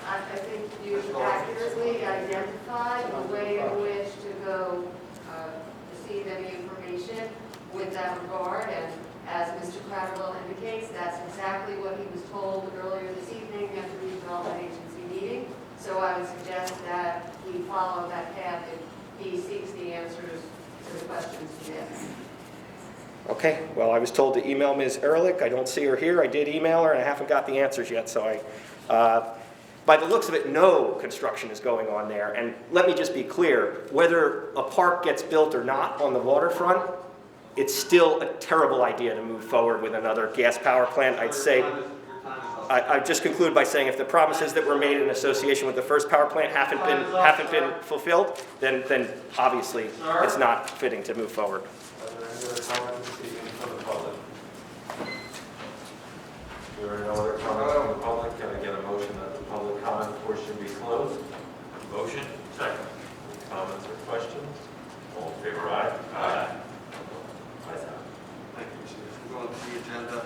I think you accurately identified the way in which to go receive any information with that regard, and as Mr. Cradwell indicates, that's exactly what he was told earlier this evening at the redevelopment agency meeting. So I would suggest that he follow that path if he seeks the answers to the questions he asked. Okay, well, I was told to email Ms. Ehrlich. I don't see her here. I did email her, and I haven't got the answers yet, so by the looks of it, no construction is going on there. And let me just be clear, whether a park gets built or not on the waterfront, it's still a terrible idea to move forward with another gas power plant. I'd say, I'd just conclude by saying if the promises that were made in association with the first power plant haven't been fulfilled, then obviously it's not fitting to move forward. Are there any other comments speaking from the public? There are no other comments from the public. Can I get a motion that the public comment portion be closed? Motion. Second. Any comments or questions? All in favor, aye? Aye. Thank you, Mr. Mitch. We'll go on to the agenda.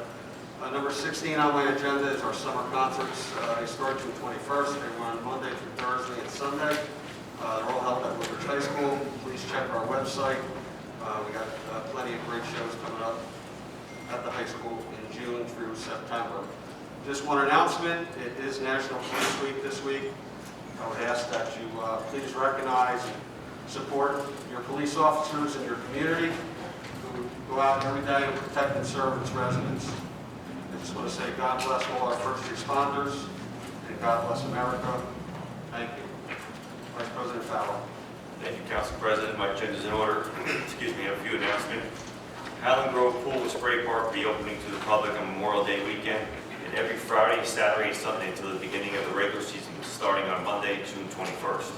Number 6 16 on my agenda is our summer concerts. They start June 21st. They run Monday through Thursday and Sunday. They're all held at Woodbridge High School. Please check our website. We got plenty of great shows coming up at the high school in June through September. Just one announcement, it is National Police Week this week. I would ask that you please recognize and support your police officers in your community who go out every day and protect and serve its residents. I just want to say God bless all our first responders and God bless America. Thank you. Vice President Fowler. Thank you, Council President. My agenda's in order. Excuse me, I have a few announcements. Highland Grove Pool and Spray Park will be opening to the public on Memorial Day weekend, and every Friday, Saturday, and Sunday until the beginning of the regular season, starting on Monday, June 21st.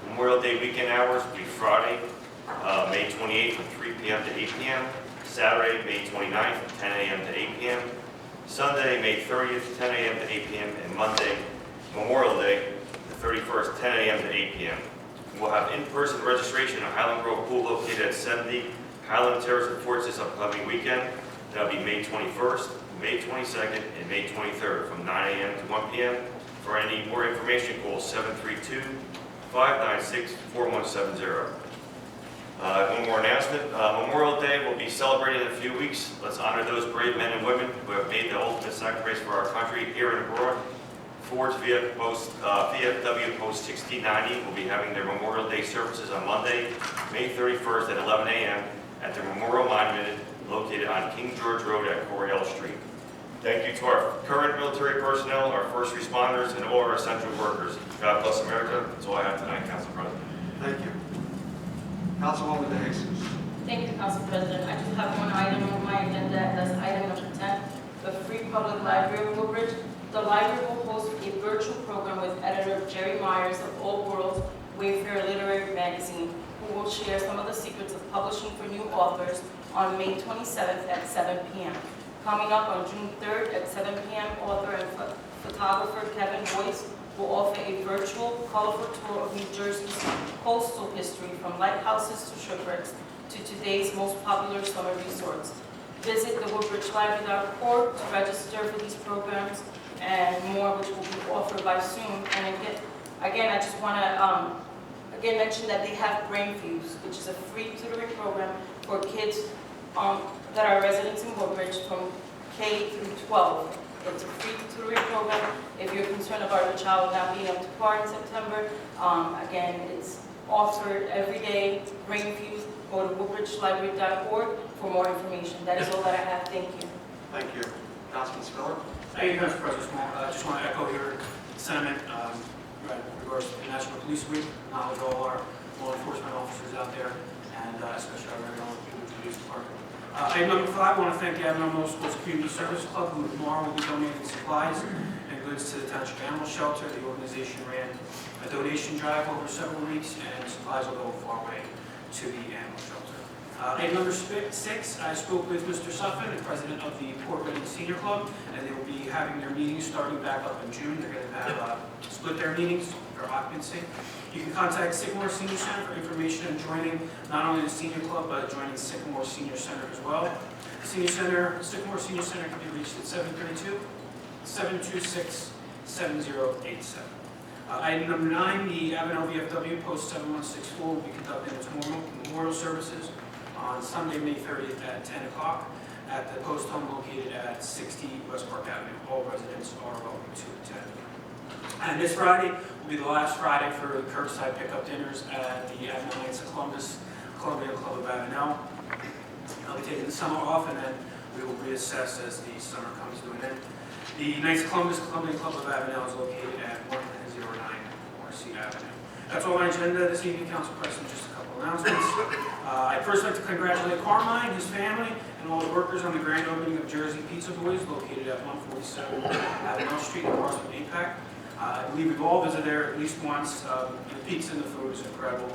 Memorial Day weekend hours will be Friday, May 28th from 3 p.m. to 8 p.m., Saturday, May 29th from 10 a.m. to 8 p.m., Sunday, May 30th, 10 a.m. to 8 p.m., and Monday, Memorial Day, the 31st, 10 a.m. to 8 p.m. We'll have in-person registration at Highland Grove Pool located at 70 Highland Terrace in Fort this upcoming weekend. That'll be May 21st, May 22nd, and May 23rd from 9 a.m. to 1 p.m. For any more information, call 732-596-4170. One more announcement. Memorial Day will be celebrated in a few weeks. Let's honor those brave men and women who have made the ultimate sacrifice for our country here and abroad. Ford's VFW Post 1690 will be having their Memorial Day services on Monday, May 31st at 11 a.m. at the Memorial Monument located on King George Road at Coryell Street. Thank you to our current military personnel, our first responders, and all our essential workers. God bless America. That's all I have tonight, Council President. Thank you. Councilwoman De Jesus. Thank you, Council President. I just have one item on my agenda, and that's item number 10, the Free Public Library of Woodbridge. The library will host a virtual program with editor Jerry Myers of Old World's Wayfair Literary Magazine, who will share some of the secrets of publishing for new authors on May 27th at 7 p.m. Coming up on June 3rd at 7 p.m., author and photographer Kevin Boyce will offer a virtual, colorful tour of New Jersey's coastal history from lighthouses to shipwrecks to today's most popular summer resorts. Visit the woodbridgelibrary.org to register for these programs and more, which will be offered by Zoom. And again, I just want to mention that they have Brain Fuse, which is a free tutoring program for kids that are residents in Woodbridge from K through 12. It's a free tutoring program. If you're concerned about your child not being able to part in September, again, it's offered every day. Brain Fuse. Go to woodbridgelibrary.org for more information. That is all that I have. Thank you. Thank you. Councilman Spiller. Thank you, Council President. I just want to echo your sentiment in regards to the National Police Week. Acknowledge all our law enforcement officers out there, and especially our very own police department. Item number 5, I want to thank the Avenel Middle School's Community Service Club, who tomorrow will be donating supplies and goods to the Township Animal Shelter. The organization ran a donation drive over several weeks, and supplies will go a far way to the animal shelter. Item number 6, I spoke with Mr. Suffin, the president of the Port Ready Senior Club, and they will be having their meetings starting back up in June. They're going to have split their meetings for occupancy. You can contact Sycamore Senior Center for information on joining not only the Senior Club, but joining Sycamore Senior Center as well. Sycamore Senior Center can be reached at 732-726-7087. Item number 9, the Avenel VFW Post 7164 will be conducting its memorial services on Sunday, May 30th at 10 o'clock at the post home located at 60 West Park Avenue. All residents are welcome to attend. And this Friday will be the last Friday for the curbside pickup dinners at the Avenel Knights of Columbus, Columbia Club of Avenel. I'll be taking the summer off, and then we will reassess as the summer comes to an end. The Knights of Columbus, Columbia Club of Avenel is located at 109 Marcy Avenue. That's all my agenda this evening, Council President. Just a couple announcements. I'd first like to congratulate Carmine, his family, and all the workers on the grand opening of Jersey Pizza Boys, located at 147 Avenel Street in Brunswick, APAC. I believe we've all visited there at least once. The pizza and the food is incredible.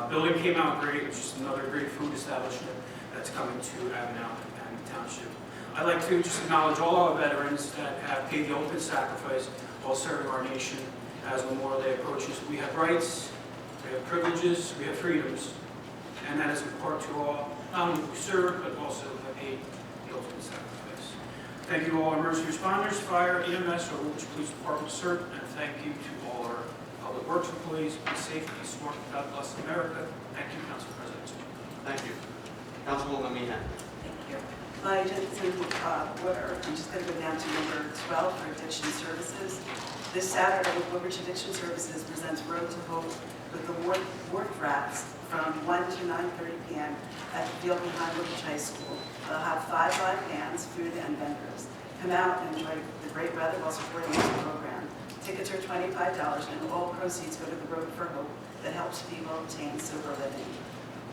Building came out great. It's just another great food establishment that's coming to Avenel and Township. I'd like to just acknowledge all our veterans that have paid the ultimate sacrifice while serving our nation as Memorial Day approaches. We have rights, we have privileges, we have freedoms, and that is important to all, not only who serve, but also who have paid the ultimate sacrifice. Thank you to all emergency responders, fire, EMS, or Woodbridge Police Department, CERT, and thank you to all our public works employees. Be safe, be smart, God bless America. Thank you, Council President. Thank you. Councilwoman Meehan. Thank you. My agenda is in order. I'm just going to go down to number 12 for addiction services. This Saturday, Woodbridge Addiction Services presents Road to Hope with the wharf rats from 1 to 9:30 p.m. at the field behind Woodbridge High School. They'll have 5 live bands, food, and vendors. Come out and enjoy the great weather while supporting this program. Tickets are $25, and all proceeds go to the Road for Hope that helps people obtain sober living.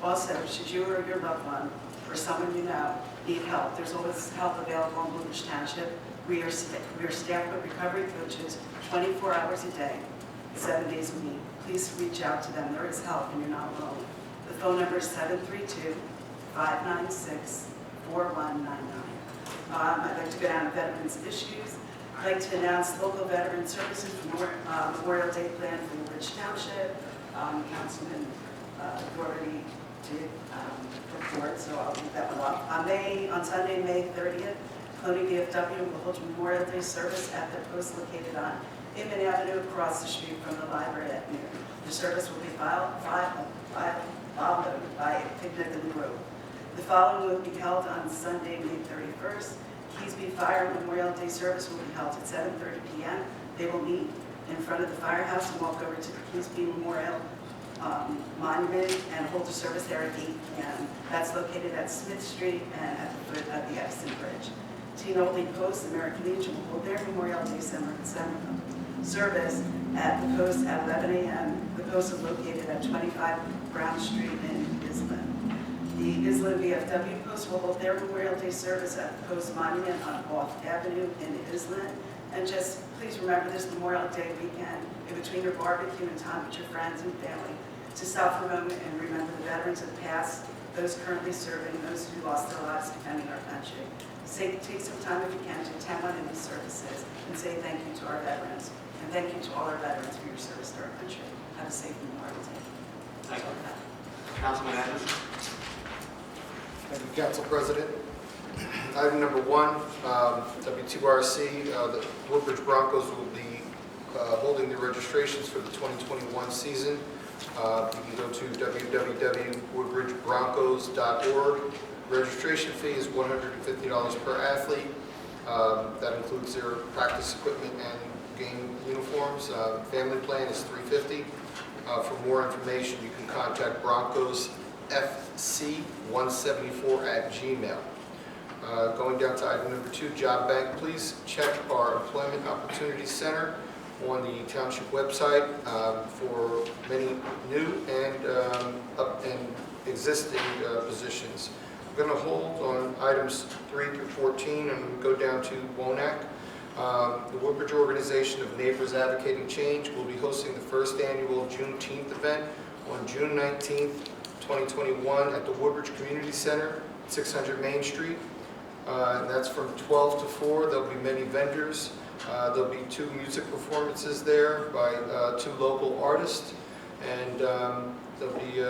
Also, should you or your loved one or someone you know need help, there's always help available in Woodbridge Township. We are staffed with recovery coaches 24 hours a day, 7 days a week. Please reach out to them. There is help and you're not alone. The phone number is 732-596-4199. I'd like to go down to veterans issues. I'd like to announce local veteran services for Memorial Day plan for Woodbridge Township. Councilman Doherty did report, so I'll leave that one off. On Sunday, May 30th, Clooney VFW will hold Memorial Day service at their post located on Inman Avenue across the street from the library at noon. The service will be followed by a picnic in the Grove. The following will be held on Sunday, May 31st. Keysby Fire Memorial Day service will be held at 7:30 p.m. They will meet in front of the firehouse and walk over to the Keysby Memorial Monument and hold a service there at 8 p.m. That's located at Smith Street and at the foot of the Exton Bridge. Teen Oldie Post, American Legion will hold their Memorial Day service at the Post at 11 a.m. The Post is located at 25 Brown Street in Island. The Island VFW Post will hold their Memorial Day service at the Post Monument on Off Avenue in Island. And just please remember this Memorial Day weekend, in between your barbecue and time with your friends and family, to stop for a moment and remember the veterans of the past, those currently serving, those who lost their lives defending our country. Take some time if you can to attend one of these services and say thank you to our veterans. And thank you to all our veterans for your service to our country. Have a safe Memorial Day. Thank you. Councilman Anderson. Thank you, Council President. Item number 1, W2RC, the Woodbridge Broncos will be holding the registrations for the 2021 season. You can go to www.woodbridgebroncos.org. Registration fee is $150 per athlete. That includes their practice equipment and game uniforms. Family plan is $350. For more information, you can contact BroncosFC174@gmail. Going down to item number 2, Job Bank. Please check our Employment Opportunity Center on the Township website for many new and existing positions. I'm going to hold on items 3 through 14 and go down to WONAC. The Woodbridge Organization of Neighbors Advocating Change will be hosting the first annual Juneteenth event on June 19th, 2021 at the Woodbridge Community Center, 600 Main Street. And that's from 12 to 4. There'll be many vendors. There'll be 2 music performances there by 2 local artists. And there'll be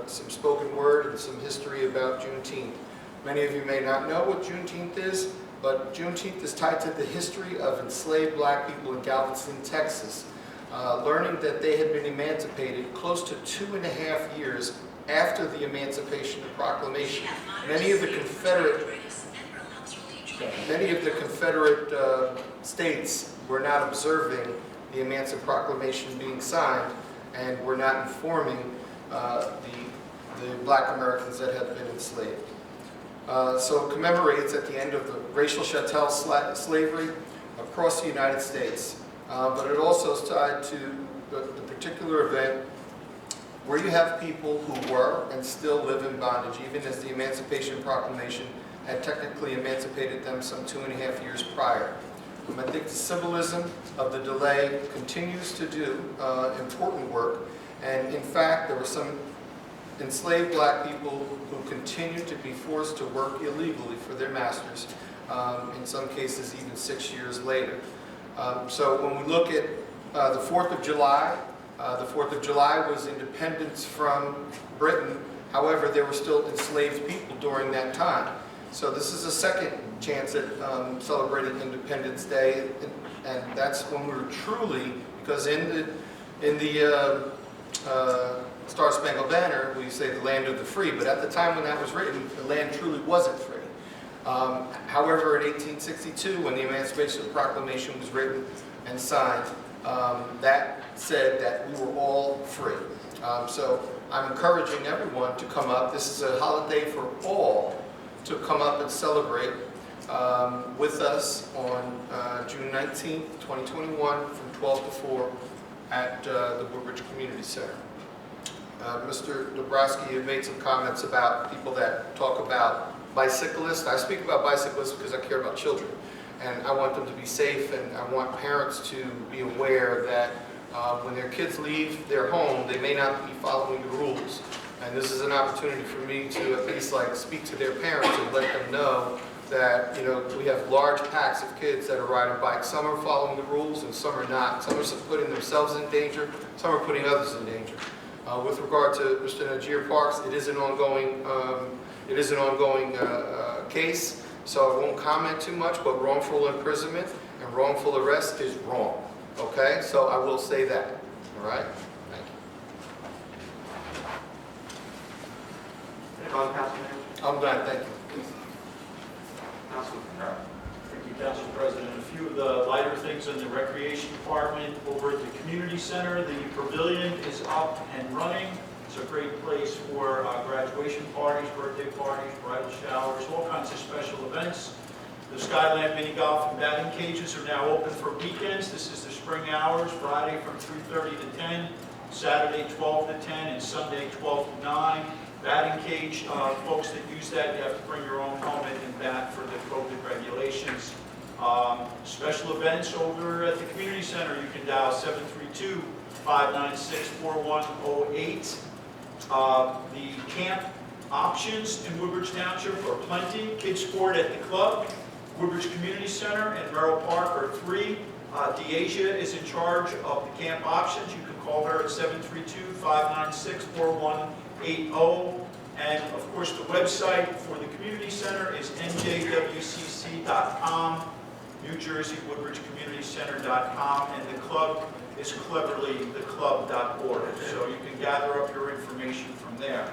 some spoken word and some history about Juneteenth. Many of you may not know what Juneteenth is, but Juneteenth is tied to the history of enslaved black people in Galveston, Texas. Learning that they had been emancipated close to 2.5 years after the Emancipation Proclamation. Many of the Confederate states were not observing the Emancipation Proclamation being signed and were not informing the black Americans that had been enslaved. So it commemorates at the end of the racial chattel slavery across the United States. But it also is tied to the particular event where you have people who were and still live in bondage, even as the Emancipation Proclamation had technically emancipated them some 2.5 years prior. I think the symbolism of the delay continues to do important work. And in fact, there were some enslaved black people who continued to be forced to work illegally for their masters, in some cases even 6 years later. So when we look at the 4th of July, the 4th of July was independence from Britain. However, there were still enslaved people during that time. So this is a second chance at celebrating Independence Day, and that's when we were truly, because in the Star Spangled Banner, we say the land of the free, but at the time when that was written, the land truly wasn't free. However, in 1862, when the Emancipation Proclamation was written and signed, that said that we were all free. So I'm encouraging everyone to come up. This is a holiday for all to come up and celebrate with us on June 19th, 2021 from 12 to 4 at the Woodbridge Community Center. Mr. Dabrowski, you made some comments about people that talk about bicyclists. I speak about bicyclists because I care about children, and I want them to be safe, and I want parents to be aware that when their kids leave their home, they may not be following the rules. And this is an opportunity for me to at least speak to their parents and let them know that, we have large packs of kids that are riding bikes. Some are following the rules and some are not. Some are putting themselves in danger, some are putting others in danger. With regard to Mr. Najir Parks, it is an ongoing case, so I won't comment too much, but wrongful imprisonment and wrongful arrest is wrong. Okay, so I will say that. All right? Thank you. I'm done, thank you. Thank you, Council President. A few of the lighter things in the Recreation Department. Over at the Community Center, the pavilion is up and running. It's a great place for graduation parties, birthday parties, bridal showers, all kinds of special events. The Skyland mini golf and batting cages are now open for weekends. This is the spring hours, Friday from 3:30 to 10, Saturday 12 to 10, and Sunday 12 to 9. Batting cage, folks that use that, you have to bring your own helmet and bat for the COVID regulations. Special events over at the Community Center, you can dial 732-596-4108. The camp options in Woodbridge Township are plenty. Kids sport at the club, Woodbridge Community Center, and Merrill Park are free. DeAsia is in charge of the camp options. You can call her at 732-596-4180. And of course, the website for the community center is njwcc.com, NewJerseyWoodbridgeCommunityCenter.com, and the club is cleverlytheclub.org. So you can gather up your information from there.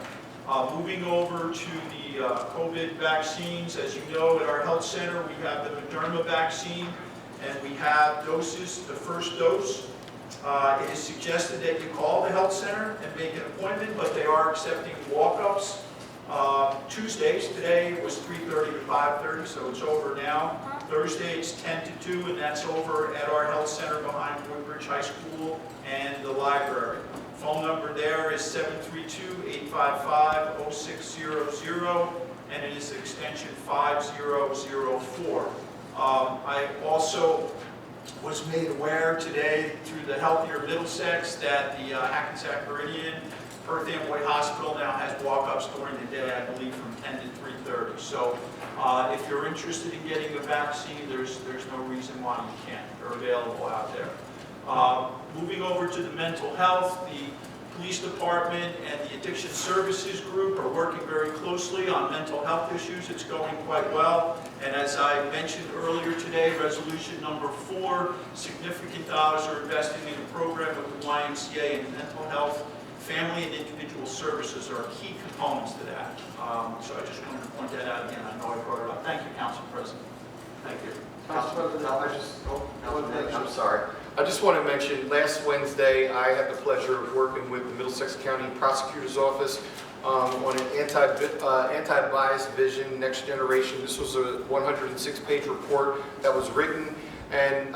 Moving over to the COVID vaccines, as you know, at our health center, we have the Moderna vaccine, and we have doses, the first dose. It is suggested that you call the health center and make an appointment, but they are accepting walk-ups Tuesdays. Today was 3:30 to 5:30, so it's over now. Thursday it's 10 to 2, and that's over at our health center behind Woodbridge High School and the library. Phone number there is 732-855-0600, and it is extension 5004. I also was made aware today through the Healthier Middlesex that the Hackensack Meridian Perth Amboy Hospital now has walk-ups during the day, I believe from 10 to 3:30. So if you're interested in getting a vaccine, there's no reason why you can't. They're available out there. Moving over to the mental health, the police department and the addiction services group are working very closely on mental health issues. It's going quite well. And as I mentioned earlier today, resolution number 4, significant dollars are investing in a program with the YMCA, and mental health, family and individual services are key components to that. So I just wanted to point that out again. I know I brought it up. Thank you, Council President. Thank you. Council President, I'm sorry. I just want to mention, last Wednesday, I had the pleasure of working with the Middlesex County Prosecutor's Office on an anti-bias vision, next generation. This was a 106-page report that was written and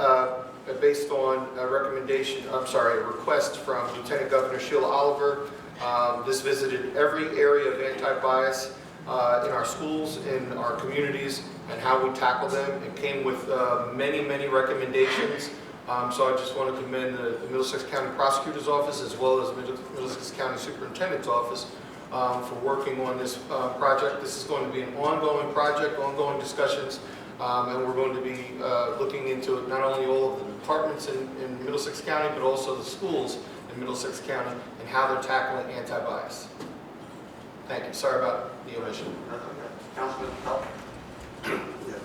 based on a request from Lieutenant Governor Sheila Oliver. This visited every area of anti-bias in our schools, in our communities, and how we tackle them. It came with many, many recommendations. So I just want to commend the Middlesex County Prosecutor's Office as well as the Middlesex County Superintendent's Office for working on this project. This is going to be an ongoing project, ongoing discussions, and we're going to be looking into it, not only all of the departments in Middlesex County, but also the schools in Middlesex County and how they're tackling anti-bias. Thank you. Sorry about the omission. Councilman Pell?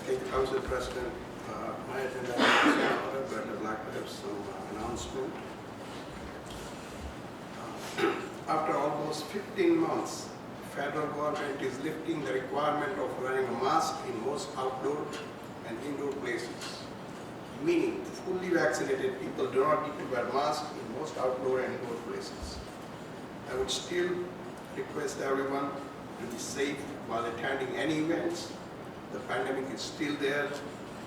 Thank you, Council President. My agenda is in order, but I'd like to have some announcement. After almost 15 months, federal government is lifting the requirement of wearing a mask in most outdoor and indoor places. Meaning, fully vaccinated people do not need to wear masks in most outdoor and indoor places. I would still request everyone to be safe while attending any events. The pandemic is still there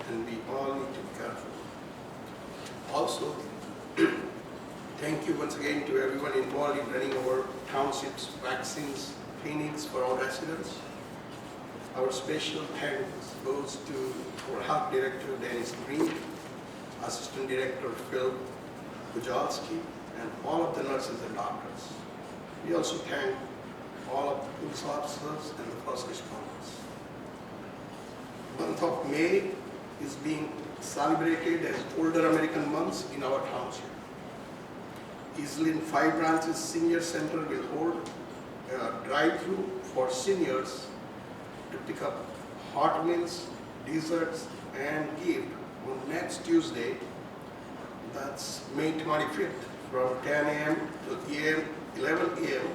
and we all need to be careful. Also, thank you once again to everyone involved in running our township's vaccines clinics for our residents. Our special thanks goes to our health director, Dennis Green, assistant director, Phil Bujalski, and all of the nurses and doctors. We also thank all of the police officers and the first responders. The month of May is being celebrated as Older American Month in our township. Islin 5 Branches Senior Center will hold a drive-through for seniors to pick up hot meals, desserts, and gift on next Tuesday, that's May 25th, from 10 a.m. to 11 a.m.,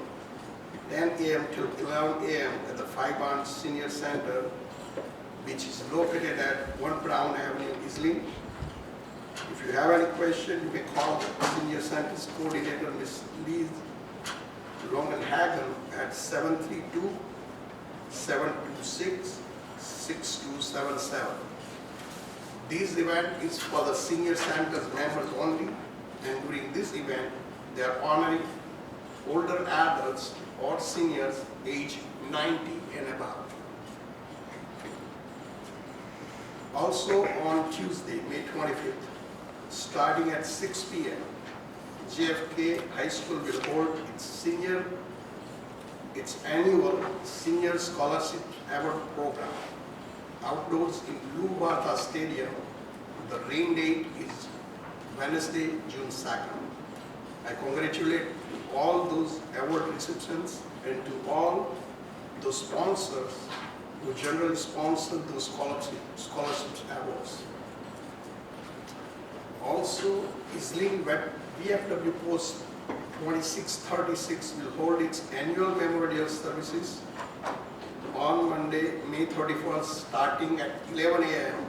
10 a.m. till 11 a.m. at the 5 Branch Senior Center, which is located at 1 Brown Avenue, Islin. If you have any question, you may call the Senior Center's coordinator, Ms. Liz Longenhagen, at 732-726-6277. This event is for the Senior Center's members only, and during this event, they are honoring older adults or seniors age 90 and above. Also on Tuesday, May 25th, starting at 6 p.m., JFK High School will hold its annual Senior Scholarship Award Program outdoors in Blue Bartha Stadium. The rain date is Wednesday, June 2nd. I congratulate all those award recipients and to all the sponsors who generally sponsor those scholarships awards. Also, Islin VFW Post 2636 will hold its annual memorial services on Monday, May 31st, starting at 11 a.m.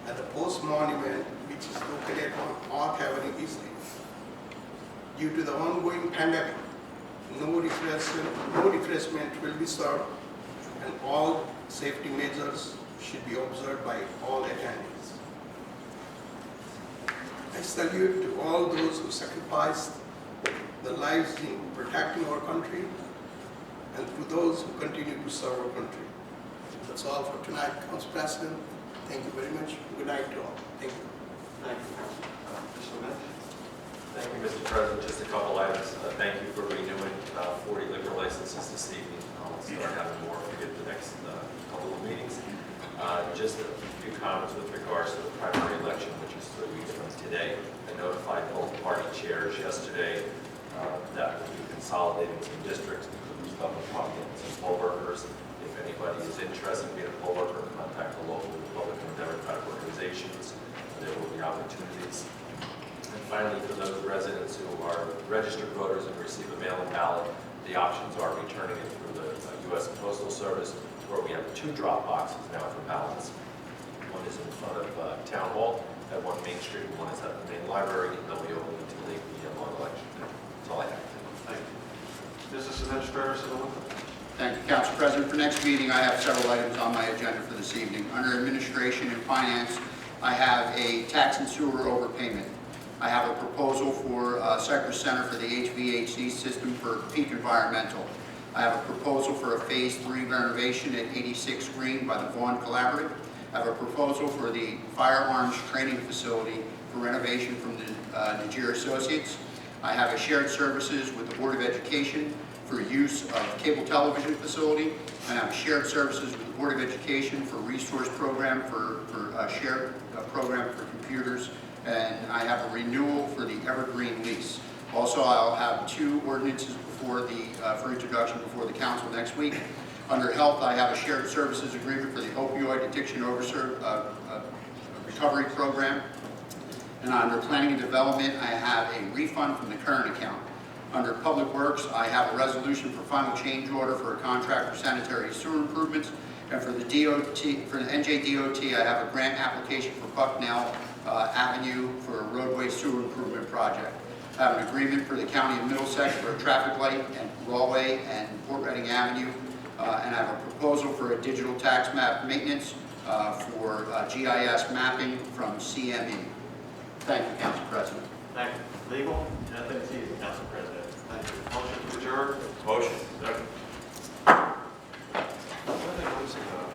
at the Post Monument, which is located on Ark Avenue, Islin. Due to the ongoing pandemic, no refreshment will be served, and all safety measures should be observed by all attendees. I salute to all those who sacrificed their lives in protecting our country, and to those who continue to serve our country. That's all for tonight, Council President. Thank you very much. Good night to all. Thank you. Thank you, Council. Mr. Smith? Thank you, Mr. President. Just a couple items. Thank you for renewing 40 liquor licenses this evening. I'll start having more for you at the next couple of meetings. Just a few comments with regards to the primary election, which is 3 weeks from today. I notified both party chairs yesterday that we'll be consolidating some districts to include some Republicans and poll workers. If anybody is interested in being a poll worker, contact the local Republican and Democratic organizations. There will be opportunities. And finally, for those residents who are registered voters and receive a mail-in ballot, the options are returning it through the U.S. Postal Service, where we have 2 drop boxes now for ballots. One is in front of Town Hall at 1 Main Street, and one is at the main library, and they'll be open until 8 p.m. on election day. That's all I have. Thank you. Business Administrator Sedillo. Thank you, Council President. For next meeting, I have several items on my agenda for this evening. Under Administration and Finance, I have a tax and sewer overpayment. I have a proposal for Cypress Center for the HVAC system for Peak Environmental. I have a proposal for a Phase 3 renovation at 86 Green by the Vaughn Collaborative. I have a proposal for the Firearms Training Facility for renovation from the Niger Associates. I have a shared services with the Board of Education for use of cable television facility. I have shared services with the Board of Education for resource program for shared program for computers. And I have a renewal for the Evergreen lease. Also, I'll have 2 ordinances before for introduction before the council next week. Under health, I have a shared services agreement for the opioid addiction recovery program. And under planning and development, I have a refund from the current account. Under public works, I have a resolution for final change order for a contract for sanitary sewer improvements. And for the DOT, for the NJDOT, I have a grant application for Bucknell Avenue for a roadway sewer improvement project. I have an agreement for the County of Middlesex for a traffic light and Rawway and Port Reading Avenue. And I have a proposal for a digital tax map maintenance for GIS mapping from CME. Thank you, Council President. Thank you. Legal? Nothing to you.